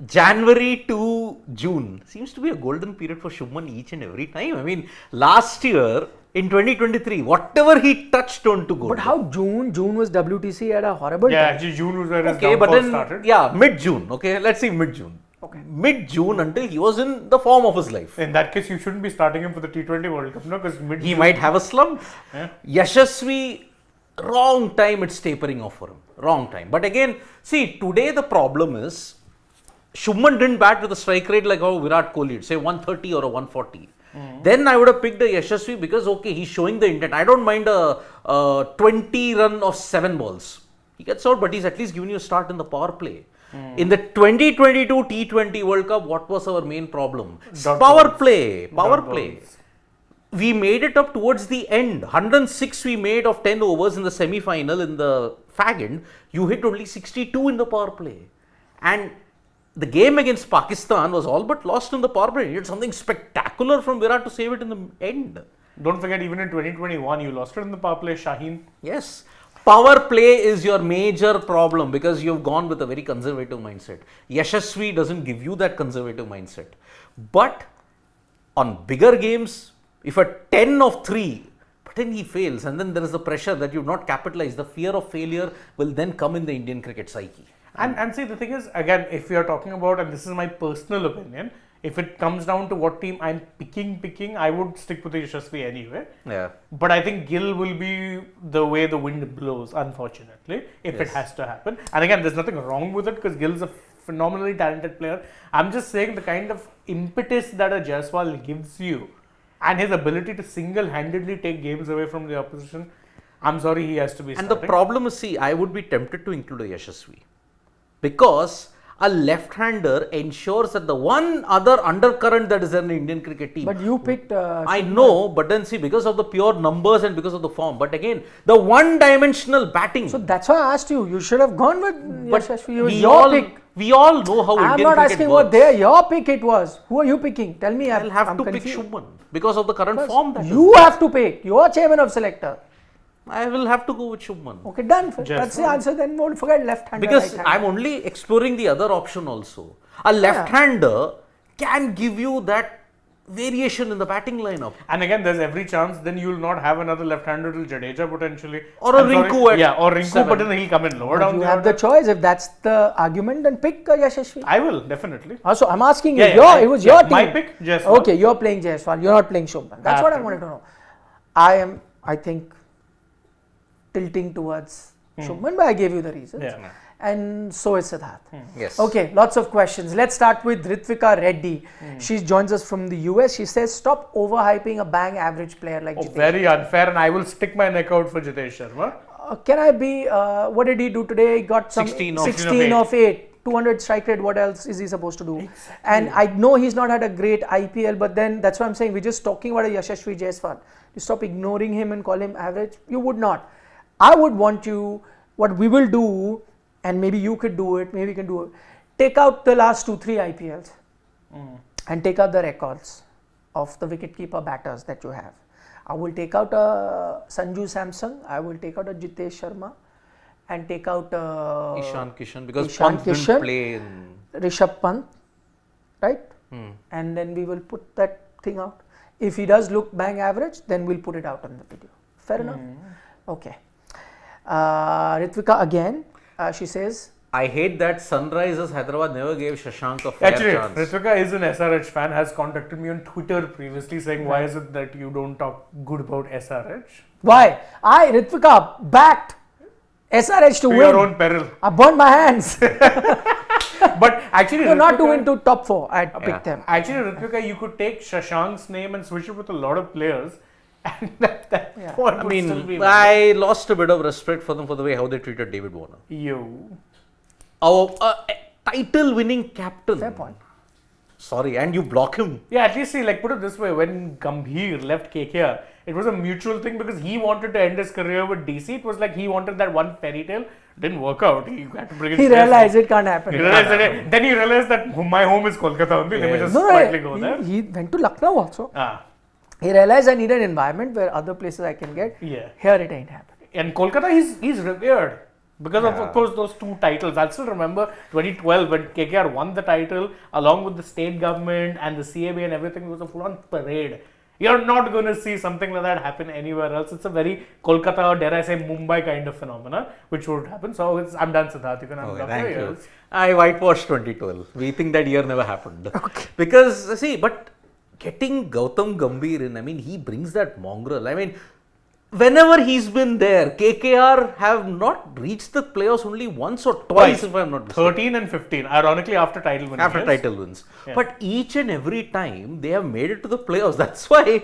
Speaker 2: January to June seems to be a golden period for Shubman each and every time. Last year in 2023, whatever he touched on to go.
Speaker 1: But how June was WTC at a horrible time.
Speaker 3: Actually June was where his
Speaker 2: Okay, but
Speaker 3: downfall
Speaker 2: then
Speaker 3: started.
Speaker 2: yeah, mid-June. Okay, let's see mid-June.
Speaker 1: Okay.
Speaker 2: Mid-June until he was in the form of his life.
Speaker 3: In that case, you shouldn't be starting him for the T20 World Cup, no? Because
Speaker 2: He might have a slump.
Speaker 3: Yeah.
Speaker 2: Yashasvi, wrong time it's tapering off for him. Wrong time. But again, see, today the problem is Shubman didn't bat with a strike rate like how Virat Kohli did, say 130 or a 140. Then I would have picked a Yashasvi because, okay, he's showing the intent. I don't mind a 20 run of 7 balls. He gets out, but he's at least giving you a start in the power play. In the 2022 T20 World Cup, what was our main problem? Power play. We made it up towards the end. 106 we made of 10 overs in the semi-final in the fag end. You hit only 62 in the power play. And the game against Pakistan was all but lost in the power play. You did something spectacular from Virat to save it in the end.
Speaker 3: Don't forget, even in 2021, you lost it in the power play, Shaheen.
Speaker 2: Yes. Power play is your major problem because you've gone with a very conservative mindset. Yashasvi doesn't give you that conservative mindset. But on bigger games, if a 10 of 3, but then he fails, and then there is the pressure that you've not capitalized, the fear of failure will then come in the Indian cricket psyche.
Speaker 3: And see, the thing is, again, if we are talking about, and this is my personal opinion, if it comes down to what team I'm picking, I would stick with the Yashasvi anyway.
Speaker 2: Yeah.
Speaker 3: But I think Gill will be the way the wind blows, unfortunately, if it has to happen. And again, there's nothing wrong with it because Gill's a phenomenally talented player. I'm just saying the kind of impetus that a Jaiswal gives you and his ability to single-handedly take games away from the opposition, I'm sorry, he has to be starting.
Speaker 2: And the problem is, see, I would be tempted to include a Yashasvi because a left-hander ensures that the one other undercurrent that is in the Indian cricket team.
Speaker 1: But you picked.
Speaker 2: I know, but then see, because of the pure numbers and because of the form. But again, the one-dimensional batting.
Speaker 1: So that's why I asked you. You should have gone with Yashasvi. It was
Speaker 2: we
Speaker 1: your
Speaker 2: all,
Speaker 1: pick.
Speaker 2: We all know how
Speaker 1: I'm
Speaker 2: Indian
Speaker 1: not
Speaker 2: cricket
Speaker 1: asking
Speaker 2: works.
Speaker 1: what your pick it was. Who are you picking? Tell me.
Speaker 2: I'll have
Speaker 1: I'm
Speaker 2: to
Speaker 1: confused.
Speaker 2: pick Shubman because of the current form. That
Speaker 1: You have to pick. You are chairman of selector.
Speaker 2: I will have to go with Shubman.
Speaker 1: Okay, done. That's the answer. Then don't forget left-hander.
Speaker 2: Because
Speaker 1: right-hander.
Speaker 2: I'm only exploring the other option also. A left-hander can give you that variation in the batting lineup.
Speaker 3: And again, there's every chance then you will not have another left-hander till Jadeja potentially.
Speaker 2: Or a Rinku at
Speaker 3: or Rinku,
Speaker 2: 7.
Speaker 3: but then he'll come in lower
Speaker 1: But
Speaker 3: down.
Speaker 1: you
Speaker 3: the
Speaker 1: have the
Speaker 3: order.
Speaker 1: choice. If that's the argument, then pick Yashasvi.
Speaker 3: I will, definitely.
Speaker 1: Also, I'm asking you.
Speaker 3: It
Speaker 1: was your team.
Speaker 3: My pick, Jaiswal.
Speaker 1: Okay, you're playing Jaiswal. You're not playing Shubman. That's what I wanted to know. I think, tilting towards Shubman, but I gave you the reasons.
Speaker 3: Yeah.
Speaker 1: And so is Siddharth.
Speaker 2: Yes.
Speaker 1: Okay, lots of questions. Let's start with Ritvika Reddy. She joins us from the US. She says, stop overhyping a bang average player like Jitesh.
Speaker 3: Very unfair, and I will stick my neck out for Jitesh Sharma.
Speaker 1: Can I be, what did he do today? He got some
Speaker 2: 16
Speaker 1: of 8. 200 strike rate, what else is he supposed to do? Exactly. And I know he's not had a great IPL, but then that's what I'm saying. We're just talking about a Yashasvi Jaiswal. You stop ignoring him and call him average. You would not. I would want you, what we will do, and maybe you could do it, maybe we can do it. Take out the last 2-3 IPLs and take out the records of the wicketkeeper batters that you have. I will take out a Sanju Samson, I will take out a Jitesh Sharma, and take out
Speaker 2: Ishan Kishan, because
Speaker 1: Ishan
Speaker 2: Pant
Speaker 1: Kishan,
Speaker 2: didn't play in...
Speaker 1: Rishabh Pant, right? And then we will put that thing out. If he does look bang average, then we'll put it out on the video. Fair enough? Okay. Ritvika again, she says,
Speaker 2: I hate that Sunrisers Hyderabad never gave Shashank a fair
Speaker 3: Actually,
Speaker 2: chance.
Speaker 3: Ritvika is an SRH fan, has contacted me on Twitter previously saying, why is it that you don't talk good about SRH?
Speaker 1: why? Ritvika, backed SRH to win.
Speaker 3: Your own peril.
Speaker 1: I burned my hands.
Speaker 3: But actually,
Speaker 1: No, not to win to top 4. I picked them.
Speaker 3: Actually, Ritvika, you could take Shashank's name and switch it with a lot of players, and that one
Speaker 2: I
Speaker 3: would still be
Speaker 2: mean, I lost a bit of respect for them for the way how they treated David Warner.
Speaker 3: You.
Speaker 2: Our title-winning captain.
Speaker 1: Fair point.
Speaker 2: Sorry, and you block him.
Speaker 3: Yeah, at least see, like, put it this way, when Gambhir left KKR, it was a mutual thing because he wanted to end his career with DC. It was like he wanted that one fairy tale. Didn't work out. He had to bring it.
Speaker 1: He realized it can't happen.
Speaker 3: Then he realized that my home is Kolkata only. Let me just quietly go there.
Speaker 1: He went to Lucknow also.
Speaker 3: Ah,
Speaker 1: He realized I need an environment where other places I can get.
Speaker 3: yeah.
Speaker 1: Here it ain't happening.
Speaker 3: And Kolkata, he's revered because of course those two titles. I still remember 2012 when KKR won the title along with the state government and the CAB and everything. It was a full-on parade. You're not going to see something like that happen anywhere else. It's a very Kolkata, or dare I say Mumbai kind of phenomena, which would happen. So I'm done, Siddharth. You can have
Speaker 2: Thank you. I whitewashed 2012. We think that year never happened. Because, see, but getting Gautam Gambhir in, I mean, he brings that mongrel. I mean, whenever he's been there, KKR have not reached the playoffs only once or twice, if I'm not mistaken.
Speaker 3: 13 and 15, ironically after title wins.
Speaker 2: After title wins. Yeah. But each and every time they have made it to the playoffs. That's why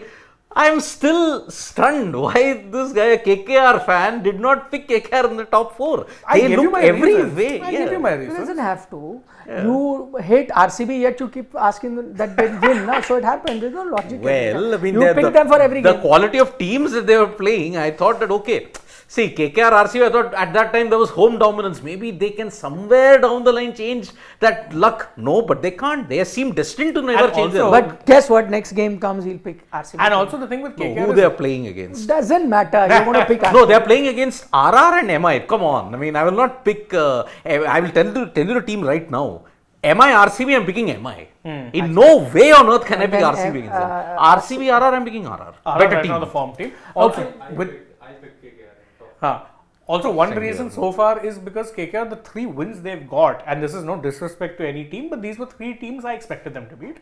Speaker 2: I'm still stunned why this guy, a KKR fan, did not pick KKR in the top 4.
Speaker 3: I
Speaker 2: They
Speaker 3: gave you
Speaker 2: look
Speaker 3: my
Speaker 2: every
Speaker 3: reasons.
Speaker 2: way.
Speaker 3: I gave you my
Speaker 1: He
Speaker 3: reasons.
Speaker 1: doesn't have to. You hate RCB yet you keep asking them that they win. No? So it happens. There's no logic.
Speaker 2: Well, I mean,
Speaker 1: you pick them for every
Speaker 2: the
Speaker 1: game.
Speaker 2: quality of teams that they were playing, I thought that, okay, see, KKR, RCB, I thought at that time there was home dominance. Maybe they can somewhere down the line change that luck. No, but they can't. They seem destined to never
Speaker 3: And
Speaker 2: change their
Speaker 3: also-
Speaker 2: luck.
Speaker 1: But guess what? Next game comes, he'll pick RCB.
Speaker 3: And also the thing with KKR
Speaker 2: Who
Speaker 3: is
Speaker 2: they are playing against?
Speaker 1: Doesn't matter. You're going to pick RCB.
Speaker 2: No, they are playing against RR and MI. Come on. I mean, I will not pick. I will tell you the team right now. MI RCB, I'm picking MI. In no way on earth can I pick
Speaker 1: then,
Speaker 2: RCB against them. RCB RR, I'm picking RR. Better
Speaker 3: right
Speaker 2: team.
Speaker 3: now the form team. Also, with
Speaker 4: I pick KKR.
Speaker 3: Also, one reason so far is because KKR, the 3 wins they've got, and this is no disrespect to any team, but these were 3 teams I expected them to beat.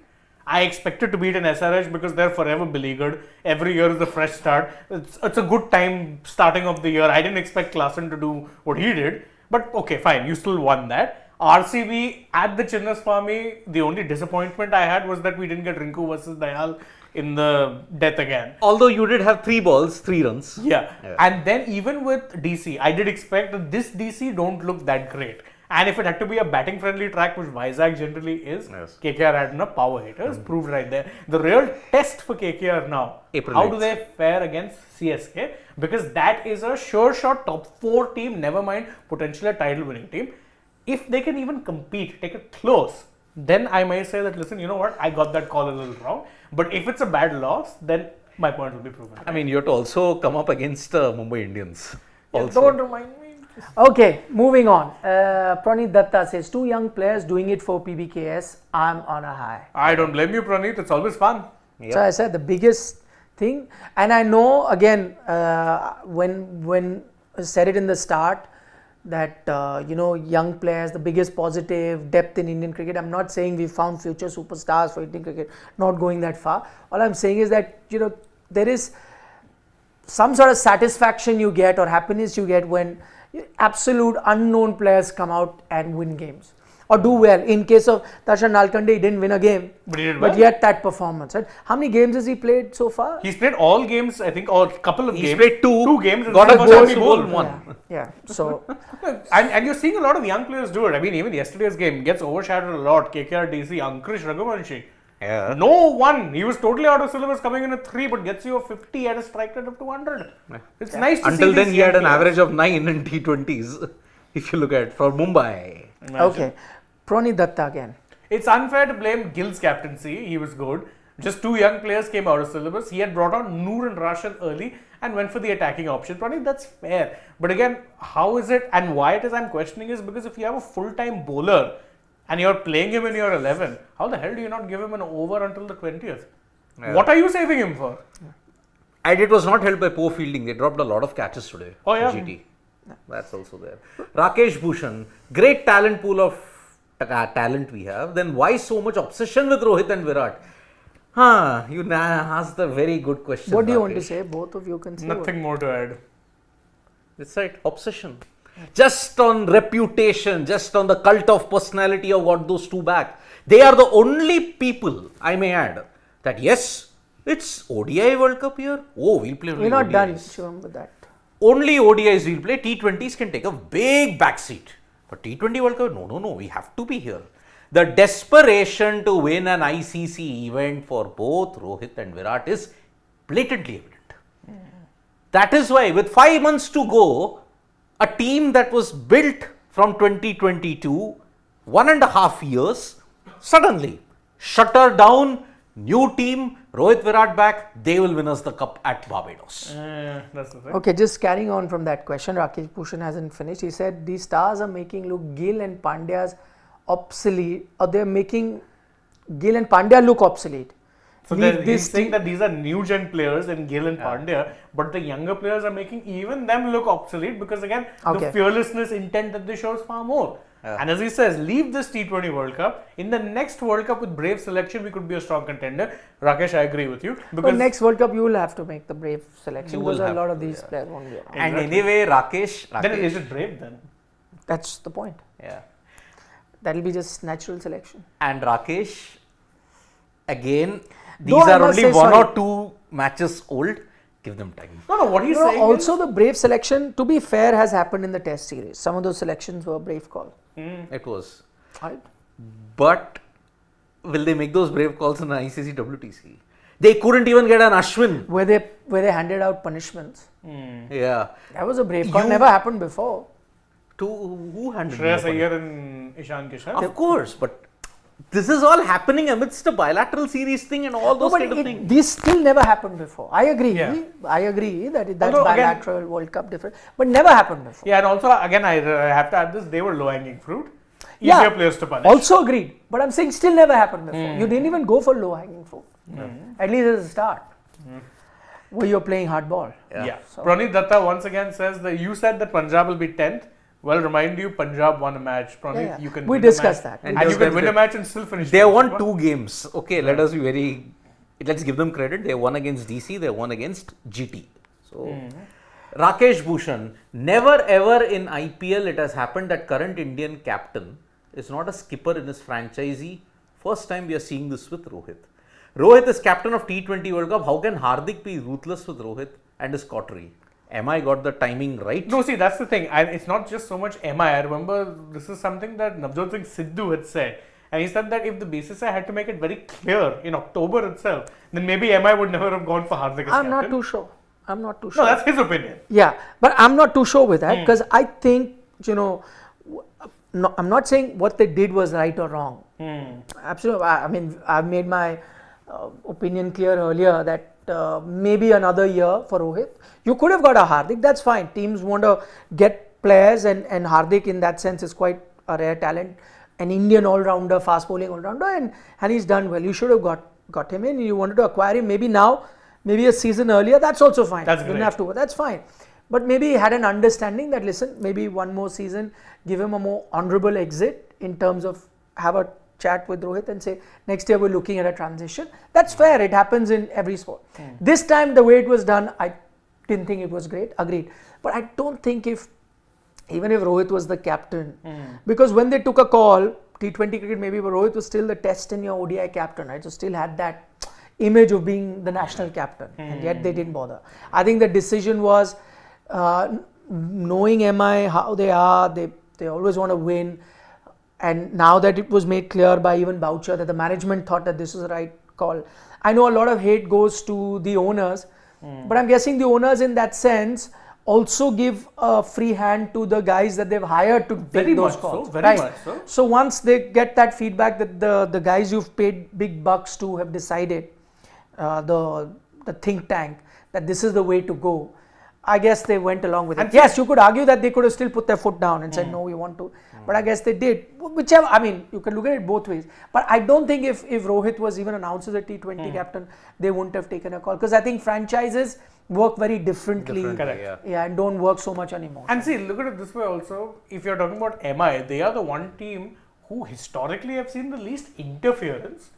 Speaker 3: I expected to beat an SRH because they're forever beleaguered. Every year is a fresh start. It's a good time starting of the year. I didn't expect Klaasen to do what he did, but okay, fine. You still won that. RCB at the Chinnaswamy, the only disappointment I had was that we didn't get Rinku versus Dayal in the death again.
Speaker 2: Although you did have 3 balls, 3 runs.
Speaker 3: Yeah. And then even with DC, I did expect that this DC don't look that great. And if it had to be a batting friendly track, which Vizag generally is,
Speaker 2: Yes.
Speaker 3: KKR had enough power hitters, proved right there. The real test for KKR now,
Speaker 2: April
Speaker 3: how
Speaker 2: 8th.
Speaker 3: do they fare against CSK? Because that is a sure shot top 4 team, never mind potentially a title winning team. If they can even compete, take it close, then I may say that, listen, you know what, I got that call a little wrong. But if it's a bad loss, then my point will be proven.
Speaker 2: I mean, you have to also come up against Mumbai Indians. Also.
Speaker 3: Don't remind me.
Speaker 1: Okay, moving on. Pranit Datta says, 2 young players doing it for PBKS. I'm on a high.
Speaker 3: I don't blame you, Pranit. It's always fun.
Speaker 2: Yep.
Speaker 1: So I said the biggest thing, and I know again when I said it in the start that young players, the biggest positive depth in Indian cricket. I'm not saying we found future superstars for Indian cricket. Not going that far. All I'm saying is that there is some sort of satisfaction you get or happiness you get when absolute unknown players come out and win games or do well. In case of Darshan Nalkande, he didn't win a game,
Speaker 3: But he did
Speaker 1: but
Speaker 3: well.
Speaker 1: yet that performance. Right? How many games has he played so far?
Speaker 3: He's played all games, I think, or a couple of
Speaker 2: He's
Speaker 3: games.
Speaker 2: played 2
Speaker 3: games. and
Speaker 2: got
Speaker 3: the
Speaker 2: a
Speaker 3: first
Speaker 2: goal,
Speaker 3: time he
Speaker 2: goal,
Speaker 3: bowled.
Speaker 2: 1.
Speaker 1: Yeah. So
Speaker 3: And you're seeing a lot of young players do it. I mean, even yesterday's game gets overshadowed a lot. KKR, DC, Ankush Raghuvanshi.
Speaker 2: Yeah.
Speaker 3: No one. He was totally out of syllabus coming in at 3, but gets you a 50 at a strike rate up to 100. It's nice to see
Speaker 2: Until then,
Speaker 3: these
Speaker 2: he had
Speaker 3: young
Speaker 2: an
Speaker 3: players.
Speaker 2: average of 9 in T20s. If you look at for Mumbai.
Speaker 3: Imagine.
Speaker 1: okay, Pranit Datta again.
Speaker 3: It's unfair to blame Gill's captaincy. He was good. Just 2 young players came out of syllabus. He had brought on Noor and Rashid early and went for the attacking option. Probably that's fair. But again, how is it and why it is I'm questioning is because if you have a full-time bowler and you're playing him in your 11, how the hell do you not give him an over until the 20th?
Speaker 2: Yeah.
Speaker 3: What are you saving him for?
Speaker 2: And it was not helped by poor fielding. They dropped a lot of catches today.
Speaker 3: Oh, yeah.
Speaker 2: GT. That's also there. Rakesh Bhushan, great talent pool of talent we have. Then why so much obsession with Rohit and Virat? You asked a very good question.
Speaker 1: What do you want to
Speaker 2: Rakesh.
Speaker 1: say? Both of you can say.
Speaker 3: Nothing more to add.
Speaker 2: That's right, obsession. Just on reputation, just on the cult of personality of what those 2 back. They are the only people, I may add, that yes, it's ODI World Cup here. Oh, we'll play only
Speaker 1: We're not
Speaker 2: ODIs.
Speaker 1: done, Shivam, with that.
Speaker 2: Only ODIs we'll play. T20s can take a big backseat. But T20 World Cup, no, we have to be here. The desperation to win an ICC event for both Rohit and Virat is blatantly evident. That is why, with 5 months to go, a team that was built from 2022, 1.5 years, suddenly shutter down, new team, Rohit Virat back, they will win us the cup at Barbados.
Speaker 3: That's the thing.
Speaker 1: Okay, just carrying on from that question, Rakesh Bhushan hasn't finished. He said these stars are making look Gill and Pandya's obsolete, or they're making Gill and Pandya look obsolete.
Speaker 3: So he's saying that these are new gen players in Gill and Pandya, but the younger players are making even them look obsolete because again, the fearlessness intent that they show is far more. And as he says, leave this T20 World Cup. In the next World Cup with Brave selection, we could be a strong contender. Rakesh, I agree with you.
Speaker 1: Because next World Cup, you will have to make the Brave selection because a lot of these players won't be around.
Speaker 2: And anyway, Rakesh.
Speaker 3: Then is it Brave then?
Speaker 1: That's the point.
Speaker 2: Yeah.
Speaker 1: That'll be just natural selection.
Speaker 2: And Rakesh, again, these are only one or two matches old. Give them time.
Speaker 3: No, what he's saying
Speaker 1: also, the Brave selection, to be fair, has happened in the Test series. Some of those selections were Brave call.
Speaker 2: It was.
Speaker 1: Right.
Speaker 2: But will they make those brave calls in the ICC WTC? They couldn't even get an Ashwin.
Speaker 1: Where they handed out punishments.
Speaker 2: Yeah.
Speaker 1: That was a Brave call. Never happened before.
Speaker 2: To who handed
Speaker 3: Shreyas Iyer and Ishan Kishan?
Speaker 2: Of course, but this is all happening amidst a bilateral series thing and all those kind of things.
Speaker 1: This still never happened before. I agree.
Speaker 3: Yeah.
Speaker 1: I agree that that's bilateral World Cup different, but never happened before.
Speaker 3: Yeah, and also again I have to add this: they were low-hanging fruit, easier players to punish.
Speaker 1: Also agreed, but I'm saying still never happened before. You didn't even go for low-hanging fruit. At least as a start, where you're playing hardball.
Speaker 3: Yeah. So. Praneeth Datta once again says that you said that Punjab will be 10th. Well, remind you, Punjab won a match. Praneeth, you can.
Speaker 1: We discussed that.
Speaker 3: And you can win a match and still finish.
Speaker 2: They won 2 games. Okay, let's give them credit. They won against DC. They won against GT. So, Rakesh Bhushan, never ever in IPL it has happened that current Indian captain is not a skipper in his franchisee. First time we are seeing this with Rohit. Rohit is captain of T20 World Cup. How can Hardik be ruthless with Rohit and his coterie? Am I got the timing right?
Speaker 3: No, see, that's the thing. It's not just so much I remember this is something that Navjot Singh Sidhu had said. And he said that if the BCCI had to make it very clear in October itself, then maybe MI would never have gone for Hardik as
Speaker 1: I'm
Speaker 3: captain.
Speaker 1: not too sure.
Speaker 3: No, that's his opinion.
Speaker 1: Yeah, but I'm not too sure with that because I think, I'm not saying what they did was right or wrong. Absolutely. I mean, I've made my opinion clear earlier that maybe another year for Rohit. You could have got a Hardik, that's fine. Teams want to get players and Hardik in that sense is quite a rare talent. An Indian all-rounder, fast bowling all-rounder and he's done well. You should have got him in. You wanted to acquire him maybe now, maybe a season earlier, that's also fine.
Speaker 3: That's
Speaker 1: you didn't have to, that's fine. But maybe he had an understanding that listen, maybe one more season, give him a more honourable exit in terms of have a chat with Rohit and say next year we're looking at a transition. That's fair, it happens in every sport. This time the way it was done, I didn't think it was great, agreed. But I don't think even if Rohit was the captain, because when they took a call, T20 cricket maybe, but Rohit was still the test in your ODI captain, right? So still had that image of being the national captain and yet they didn't bother. I think the decision was knowing MI, how they are, they always want to win. And now that it was made clear by even Boucher that the management thought that this was the right call. I know a lot of hate goes to the owners, but I'm guessing the owners in that sense also give a free hand to the guys that they've hired to take those calls.
Speaker 3: Very much so.
Speaker 1: So once they get that feedback that the guys you've paid big bucks to have decided, the think tank, that this is the way to go, I guess they went along with it. Yes, you could argue that they could have still put their foot down and said, no, we want to. But I guess they did. Whichever, I mean, you can look at it both ways. But I don't think if Rohit was even announced as a T20 captain, they wouldn't have taken a call. Because I think franchises work very differently.
Speaker 3: Correct.
Speaker 1: Yeah, and don't work so much anymore.
Speaker 3: And see, look at it this way also. If you're talking about MI, they are the one team who historically have seen the least interference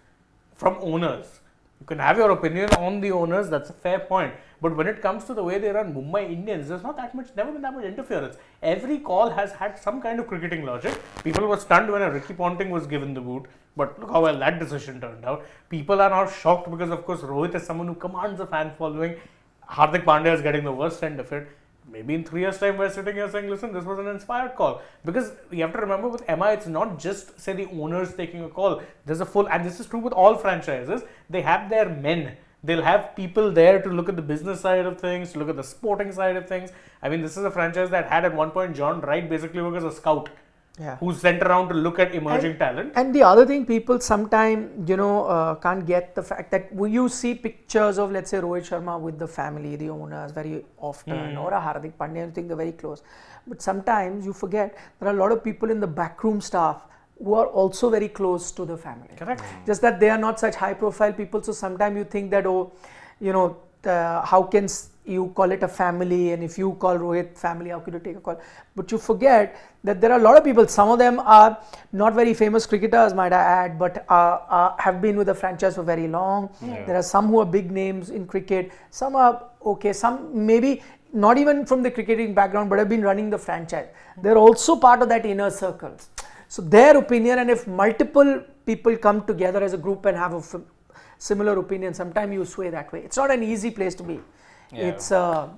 Speaker 3: from owners. You can have your opinion on the owners, that's a fair point. But when it comes to the way they run Mumbai Indians, there's never been that much interference. Every call has had some kind of cricketing logic. People were stunned when a Ricky Ponting was given the boot, but look how well that decision turned out. People are now shocked because, of course, Rohit is someone who commands a fan following. Hardik Pandya is getting the worst end of it. maybe in 3 years' time we're sitting here saying, listen, this was an inspired call. Because you have to remember with MI, it's not just, say, the owners taking a call. There's a full, and this is true with all franchises, they have their men. They'll have people there to look at the business side of things, to look at the sporting side of things. I mean, this is a franchise that had at one point John Wright basically work as a scout.
Speaker 1: Yeah.
Speaker 3: Who's sent around to look at emerging talent.
Speaker 1: And the other thing, people sometimes, can't get the fact that you see pictures of, let's say, Rohit Sharma with the family, the owners, very often, or a Hardik Pandya, you think they're very close. But sometimes you forget there are a lot of people in the backroom staff who are also very close to the family.
Speaker 3: Correct.
Speaker 1: Just that they are not such high profile people, so sometimes you think that, how can you call it a family, and if you call Rohit family, how could you take a call? But you forget that there are a lot of people, some of them are not very famous cricketers, might I add, but have been with the franchise for very long. There are some who are big names in cricket, some are okay, some maybe not even from the cricketing background, but have been running the franchise. They're also part of that inner circle. So their opinion, and if multiple people come together as a group and have a similar opinion, sometimes you sway that way. It's not an easy place to be.
Speaker 2: Yeah.
Speaker 1: It's a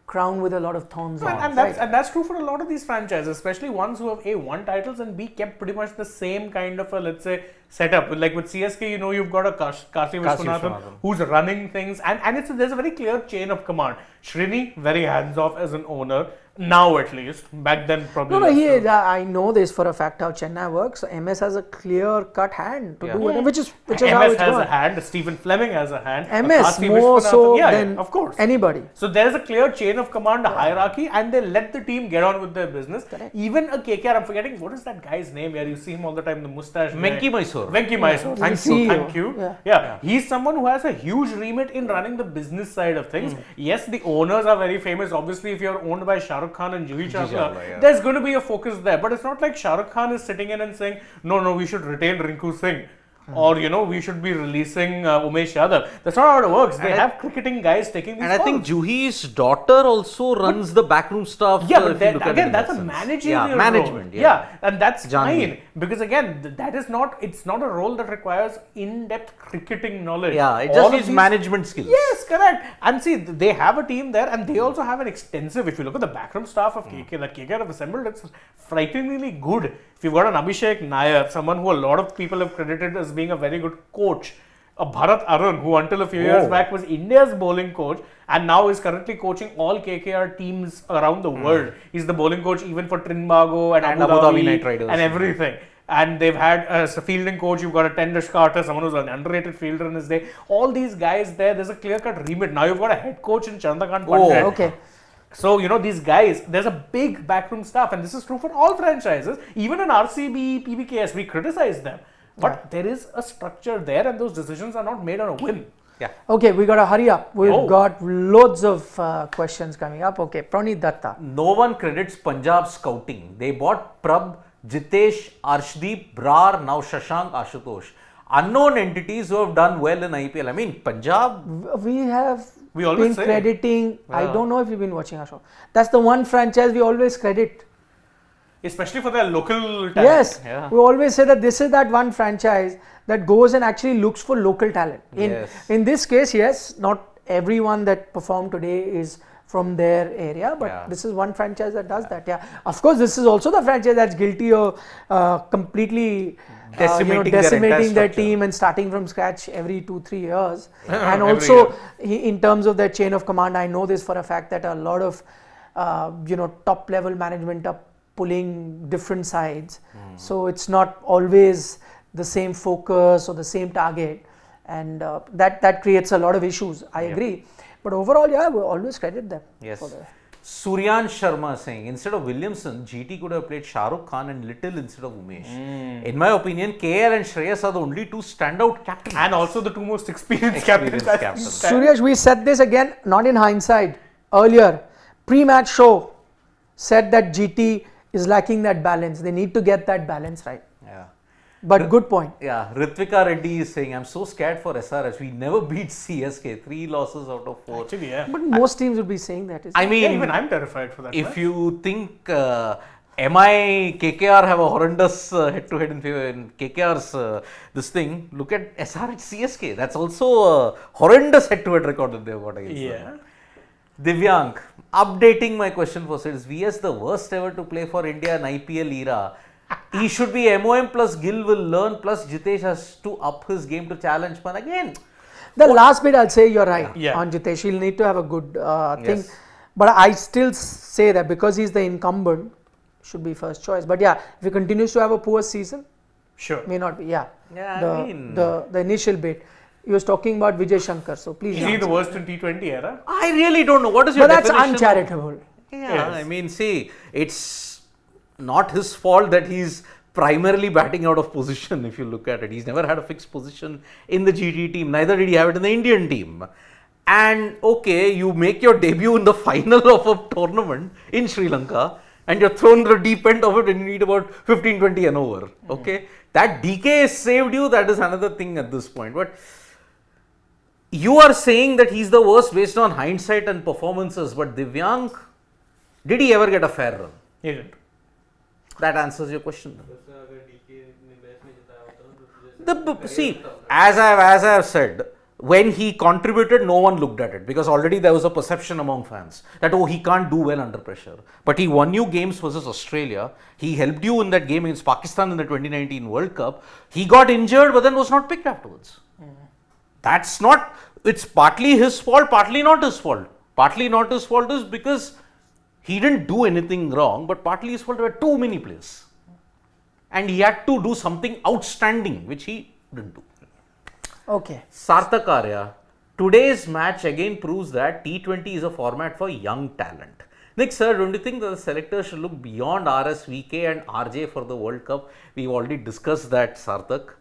Speaker 1: crown with a lot of thorns on
Speaker 3: And that's true for a lot of these franchises, especially ones who have A, won titles, and B, kept pretty much the same kind of a, let's say, setup. Like with CSK, you've got a Kasi Vishwanathan who's running things, and there's a very clear chain of command. Srini, very hands-off as an owner, now at least. Back then, probably.
Speaker 1: I know this for a fact how Chennai works. So MS has a clear-cut hand to do it, which is
Speaker 3: MS
Speaker 1: how it's
Speaker 3: has
Speaker 1: going.
Speaker 3: a hand, Stephen Fleming has a hand.
Speaker 1: MS
Speaker 3: Kasi
Speaker 1: more
Speaker 3: Vishwanathan,
Speaker 1: so than
Speaker 3: of course.
Speaker 1: anybody.
Speaker 3: So there's a clear chain of command, a hierarchy, and they let the team get on with their business.
Speaker 1: Correct.
Speaker 3: Even a KKR, I'm forgetting, what is that guy's name? You see him all the time, the mustache guy.
Speaker 2: Venki Mysore.
Speaker 3: Venki Mysore. Thank you.
Speaker 1: Yeah.
Speaker 3: Yeah. He's someone who has a huge remit in running the business side of things. Yes, the owners are very famous. Obviously, if you're owned by Shah Rukh Khan and Juhi Chawla, there's going to be a focus there. But it's not like Shah Rukh Khan is sitting in and saying, no, we should retain Rinku Singh. Or, we should be releasing Umesh Yadav. That's not how it works. They have cricketing guys taking these
Speaker 2: And I
Speaker 3: calls.
Speaker 2: think Juhi's daughter also runs the backroom staff.
Speaker 3: Yeah, but
Speaker 2: if you look at it
Speaker 3: again,
Speaker 2: in
Speaker 3: that's
Speaker 2: that
Speaker 3: a
Speaker 2: sense.
Speaker 3: managerial
Speaker 2: management.
Speaker 3: role. Yeah, and that's
Speaker 2: Janvi.
Speaker 3: fine. Because again, that is not, it's not a role that requires in-depth cricketing knowledge.
Speaker 2: Yeah, it
Speaker 3: All
Speaker 2: just
Speaker 3: of
Speaker 2: needs
Speaker 3: these-
Speaker 2: management skills.
Speaker 3: Yes, correct. And see, they have a team there, and they also have an extensive, if you look at the backroom staff of KK, that KK have assembled, it's frighteningly good. If you've got an Abhishek Nair, someone who a lot of people have credited as being a very good coach, a Bharat Arun, who until a few years back was India's bowling coach and now is currently coaching all KKR teams around the world. He's the bowling coach even for Trinbago and Abu Dhabi
Speaker 2: Knight Riders.
Speaker 3: and everything. And they've had as a fielding coach, you've got a Tendish Carter, someone who's an underrated fielder in his day. All these guys there's a clear-cut remit. Now you've got a head coach in Chandrakant Pandit.
Speaker 1: Okay.
Speaker 3: So, these guys, there's a big backroom staff, and this is true for all franchises. Even in RCB, PBKS, we criticize them. But there is a structure there, and those decisions are not made on a whim.
Speaker 2: Yeah.
Speaker 1: Okay, we got to hurry up. We've got loads of questions coming up. Okay, Pranit Datta.
Speaker 2: No one credits Punjab scouting. They bought Prab, Jitesh, Arshdeep, Brar, now Shashank, Ashutosh. Unknown entities who have done well in IPL. I mean, Punjab.
Speaker 3: We always
Speaker 1: been
Speaker 3: say.
Speaker 1: crediting. I don't know if you've been watching our show. That's the one franchise we always credit.
Speaker 3: Especially for their local talent.
Speaker 1: Yes,
Speaker 2: Yeah.
Speaker 1: we always say that this is that one franchise that goes and actually looks for local talent. In this case, yes, not everyone that performed today is from their area, but this is one franchise that does that. Yeah, of course, this is also the franchise that's guilty of completely decimating their team and starting from scratch every 2-3 years. And also, in terms of their chain of command, I know this for a fact that a lot of top level management are pulling different sides. So it's not always the same focus or the same target, and that creates a lot of issues. I agree. But overall, we always credit them.
Speaker 2: Yes.
Speaker 1: For
Speaker 2: Suryan Sharma saying, instead of Williamson, GT could have played Shah Rukh Khan and Little instead of Umesh. In my opinion, KL and Shreyas are the only two standout captains.
Speaker 3: And also the two most experienced captains.
Speaker 1: Suryash, we said this again, not in hindsight. Earlier, pre-match show said that GT is lacking that balance. They need to get that balance right.
Speaker 2: Yeah.
Speaker 1: But good point.
Speaker 2: Yeah, Ritvika Reddy is saying, I'm so scared for SRH. We never beat CSK. 3 losses out of 4.
Speaker 3: Actually, yeah.
Speaker 1: But most teams would be saying that.
Speaker 2: I mean,
Speaker 3: even I'm terrified for that.
Speaker 2: if you think MI, KKR have a horrendous head-to-head in KKR's this thing, look at SRH CSK. That's also a horrendous head-to-head record that they've got against them. Divyank, updating my question for Sid, is VS the worst ever to play for India in IPL era? He should be MOM plus Gill will learn plus Jitesh has to up his game to challenge man again.
Speaker 1: The last bit, I'll say you're right
Speaker 3: Yeah.
Speaker 1: on Jitesh. He'll need to have a good thing.
Speaker 2: Yes.
Speaker 1: But I still say that because he's the incumbent, should be first choice. But yeah, if he continues to have a poor season,
Speaker 3: Sure.
Speaker 1: may not be. Yeah.
Speaker 2: Yeah,
Speaker 1: the,
Speaker 2: I mean-
Speaker 1: the initial bit. He was talking about Vijay Shankar. So please.
Speaker 3: Is he
Speaker 1: answer.
Speaker 3: the worst in T20 era?
Speaker 2: I really don't know. What is your
Speaker 1: But that's
Speaker 2: definition?
Speaker 1: uncharitable.
Speaker 2: Yeah,
Speaker 3: Yes.
Speaker 2: I mean, see, it's not his fault that he's primarily batting out of position if you look at it. He's never had a fixed position in the GT team, neither did he have it in the Indian team. And okay, you make your debut in the final of a tournament in Sri Lanka and you're thrown the deep end of it and you need about 15-20 and over. Okay, that DK saved you, that is another thing at this point. But you are saying that he's the worst based on hindsight and performances, but Divyank, did he ever get a fair run?
Speaker 3: He didn't.
Speaker 2: That answers your question.
Speaker 4: वैसे अगर DK ने match नहीं जिताया होता ना तो जैसे
Speaker 2: See, as I have said, when he contributed, no one looked at it because already there was a perception among fans that oh, he can't do well under pressure. But he won you games versus Australia. He helped you in that game against Pakistan in the 2019 World Cup. He got injured, but then was not picked afterwards. That's not. It's partly his fault, partly not his fault. Partly not his fault is because he didn't do anything wrong, but partly his fault there were too many players. And he had to do something outstanding, which he didn't do.
Speaker 1: Okay.
Speaker 2: Sarthak Arya, today's match again proves that T20 is a format for young talent. Nick sir, don't you think that the selectors should look beyond RS, VK and RJ for the World Cup? We've already discussed that, Sarthak.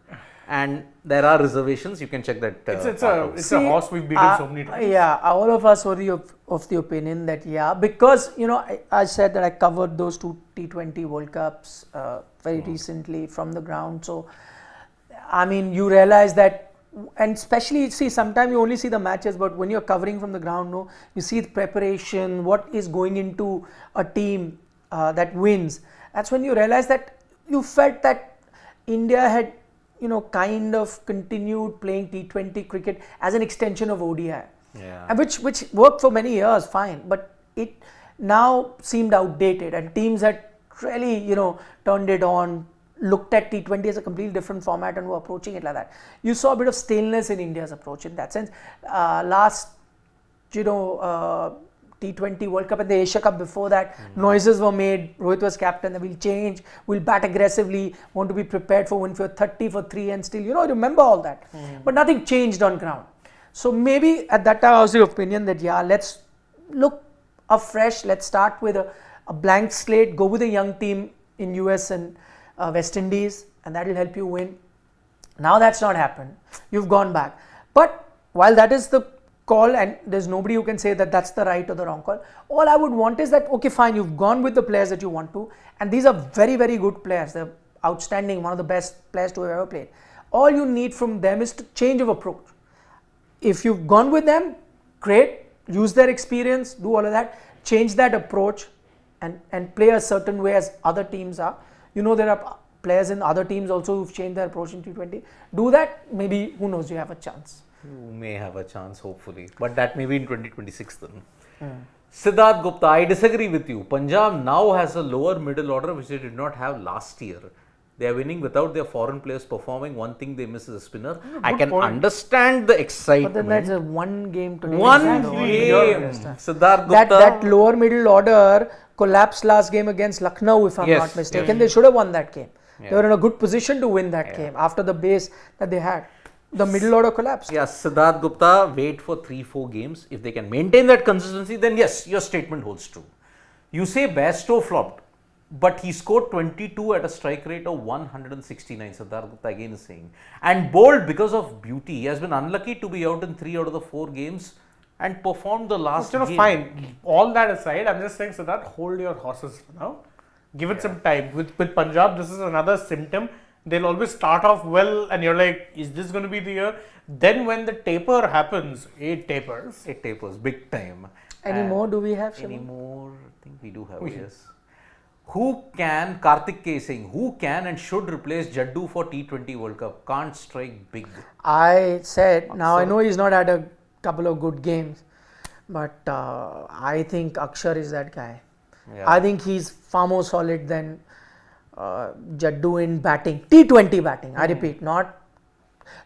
Speaker 2: And there are reservations, you can check that.
Speaker 3: It's
Speaker 2: part out.
Speaker 3: a horse we've beaten so many times.
Speaker 1: Yeah, all of us were of the opinion that because I said that I covered those two T20 World Cups very recently from the ground. So I mean, you realize that, and especially see, sometimes you only see the matches, but when you're covering from the ground, you see the preparation, what is going into a team that wins. That's when you realize that you felt that India had kind of continued playing T20 cricket as an extension of ODI.
Speaker 2: Yeah.
Speaker 1: And which worked for many years, fine, but it now seemed outdated and teams had really, turned it on, looked at T20 as a completely different format and were approaching it like that. You saw a bit of staleness in India's approach in that sense. Last, T20 World Cup and the Asia Cup before that, noises were made. Rohit was captain, that we'll change, we'll bat aggressively, want to be prepared for win for 30 for 3 and still, remember all that. But nothing changed on ground. So maybe at that time I was the opinion that let's look afresh, let's start with a blank slate, go with a young team in US and West Indies, and that will help you win. Now that's not happened. You've gone back. But while that is the call and there's nobody who can say that that's the right or the wrong call, all I would want is that, okay, fine, you've gone with the players that you want to, and these are very, very good players. They're outstanding, one of the best players to have ever played. All you need from them is to change of approach. If you've gone with them, great, use their experience, do all of that, change that approach and play a certain way as other teams are. There are players in other teams also who've changed their approach in T20. Do that, maybe, who knows, you have a chance.
Speaker 2: You may have a chance, hopefully. But that may be in 2026 then. Siddharth Gupta, I disagree with you. Punjab now has a lower middle order which they did not have last year. They are winning without their foreign players performing. One thing they miss is a spinner. I can understand the excitement.
Speaker 1: But then that's a one game today.
Speaker 2: One
Speaker 1: Exactly.
Speaker 2: game. Siddharth Gupta.
Speaker 1: That lower middle order collapsed last game against Lucknow, if I'm not mistaken. They should have won that game. They were in a good position to win that game after the base that they had. The middle order collapsed.
Speaker 2: Yes, Siddharth Gupta, wait for 3-4 games. If they can maintain that consistency, then yes, your statement holds true. You say Bairstow flopped, but he scored 22 at a strike rate of 169, Siddharth Gupta again is saying. And bowled because of beauty. He has been unlucky to be out in 3 out of the 4 games and performed the last game.
Speaker 3: Fine. All that aside, I'm just saying, Siddharth, hold your horses for now. Give it some time. With Punjab, this is another symptom. They'll always start off well and you're like, is this going to be the year? Then when the taper happens, it tapers.
Speaker 2: It tapers big time.
Speaker 1: Any more do we have,
Speaker 2: Any
Speaker 1: Shivam?
Speaker 2: more? I think we do have, yes. Who can, Karthik K saying, who can and should replace Jaddu for T20 World Cup? Can't strike big.
Speaker 1: I said, now I know he's not had a couple of good games, but I think Akshar is that guy.
Speaker 2: Yeah.
Speaker 1: I think he's far more solid than Jaddu in batting. T20 batting, I repeat, not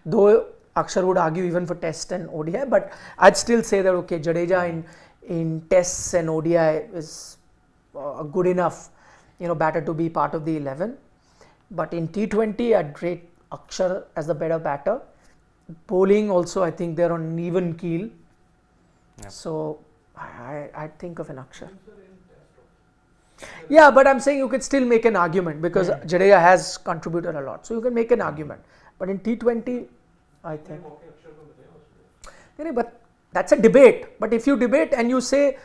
Speaker 1: though Akshar would argue even for Test and ODI, but I'd still say that okay, Jadeja in Tests and ODI is a good enough, batter to be part of the 11. But in T20, I'd rate Akshar as the better batter. Bowling also, I think they're on an even keel.
Speaker 2: Yep.
Speaker 1: So I'd think of an Akshar. Yeah, but I'm saying you could still make an argument because Jadeja has contributed a lot. So you can make an argument. But in T20, I think. But that's a debate. But if you debate and you say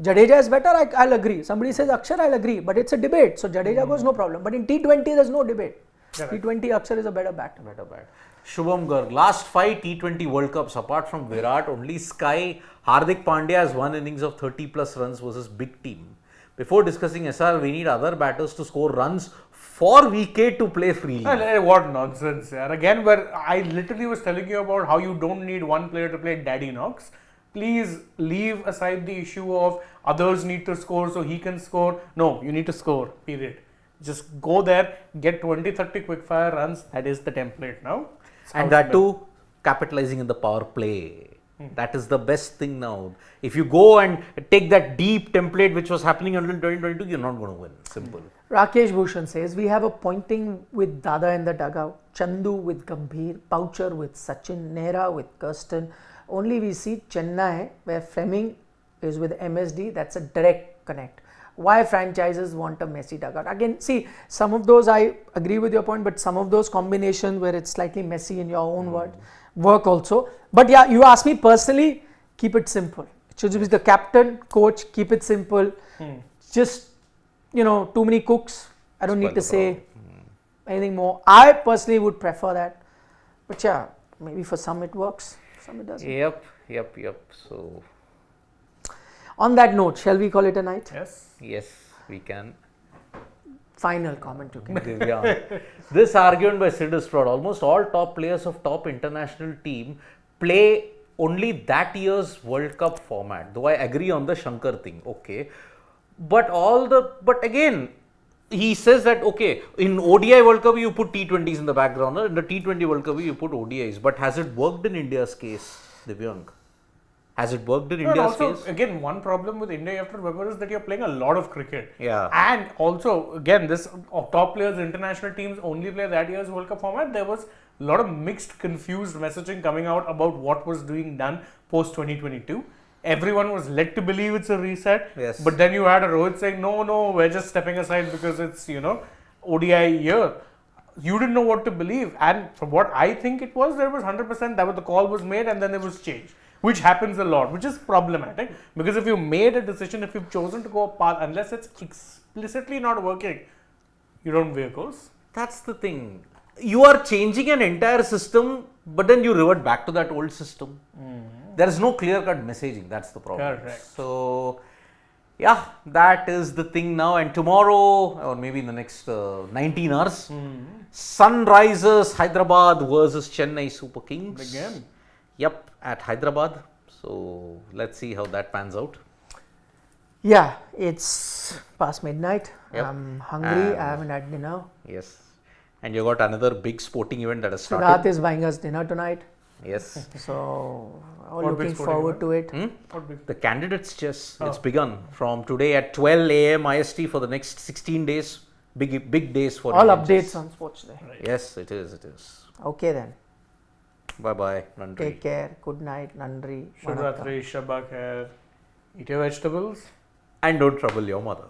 Speaker 1: Jadeja is better, I'll agree. Somebody says Akshar, I'll agree. But it's a debate. So Jadeja goes no problem. But in T20, there's no debate. T20, Akshar is a better batter.
Speaker 2: Better bat. Shubham Garg, last 5 T20 World Cups apart from Virat, only Sky Hardik Pandya has one innings of 30 plus runs versus big team. Before discussing SR, we need other batters to score runs for VK to play freely.
Speaker 3: What nonsense, yaar. Again, where I literally was telling you about how you don't need one player to play Daddy Knocks. Please leave aside the issue of others need to score so he can score. No, you need to score, period. Just go there, get 20-30 quickfire runs. That is the template now.
Speaker 2: And that too, capitalizing in the power play. That is the best thing now. If you go and take that deep template which was happening until 2022, you're not going to win. Simple.
Speaker 1: Rakesh Bhushan says, we have a pointing with Dada in the dugout, Chandu with Gambhir, Poucher with Sachin, Nehra with Kirsten. Only we see Chennai where Fleming is with MSD. That's a direct connect. Why franchises want a messy dugout? Again, see, some of those I agree with your point, but some of those combinations where it's slightly messy in your own words work also. But yeah, you ask me personally, keep it simple. It should be the captain, coach, keep it simple. Just, too many cooks. I don't need to say anything more. I personally would prefer that. But yeah, maybe for some it works, some it doesn't.
Speaker 2: Yep. So,
Speaker 1: on that note, shall we call it a night?
Speaker 2: yes, we can.
Speaker 1: Final comment you can.
Speaker 2: Divyang. This argument by Sid is fraud. Almost all top players of top international team play only that year's World Cup format. Though I agree on the Shankar thing, okay. But again, he says that okay, in ODI World Cup you put T20s in the background, in the T20 World Cup you put ODIs. But has it worked in India's case, Divyang? Has it worked in India's
Speaker 3: also,
Speaker 2: case?
Speaker 3: Again, one problem with India you have to remember is that you're playing a lot of cricket.
Speaker 2: Yeah.
Speaker 3: And also, again, this top players, international teams only play that year's World Cup format. There was a lot of mixed, confused messaging coming out about what was being done post 2022. Everyone was led to believe it's a reset.
Speaker 2: Yes.
Speaker 3: But then you had a Rohit saying, no, we're just stepping aside because it's, ODI year. You didn't know what to believe. And from what I think it was, there was 100% that the call was made and then there was change. Which happens a lot, which is problematic because if you made a decision, if you've chosen to go a path, unless it's explicitly not working, you don't veer course.
Speaker 2: That's the thing. You are changing an entire system, but then you revert back to that old system. There is no clear-cut messaging. That's the problem.
Speaker 3: Correct.
Speaker 2: So, yeah, that is the thing now. And tomorrow, or maybe in the next 19 hours, Sunrisers Hyderabad versus Chennai Super Kings.
Speaker 3: Again.
Speaker 2: Yep, at Hyderabad. So, let's see how that pans out.
Speaker 1: Yeah, it's past midnight.
Speaker 2: Yep.
Speaker 1: I'm hungry. I haven't had dinner.
Speaker 2: Yes. And you got another big sporting event that has started.
Speaker 1: Siddharth is buying us dinner tonight.
Speaker 2: Yes.
Speaker 1: So,
Speaker 3: What big
Speaker 1: looking
Speaker 3: sporting
Speaker 1: forward to it.
Speaker 2: The candidates chess, it's begun from today at 12 a.m. IST for the next 16 days. Big days for
Speaker 1: All
Speaker 2: Indian
Speaker 1: updates
Speaker 2: chess.
Speaker 1: on Sports Day.
Speaker 3: Right.
Speaker 2: Yes, it is.
Speaker 1: Okay then.
Speaker 2: Bye-bye. Nandri.
Speaker 1: Take care. Good night. Nandri.
Speaker 3: Shubhratri, Shabak Hair. Eat your vegetables.
Speaker 2: And don't trouble your mother.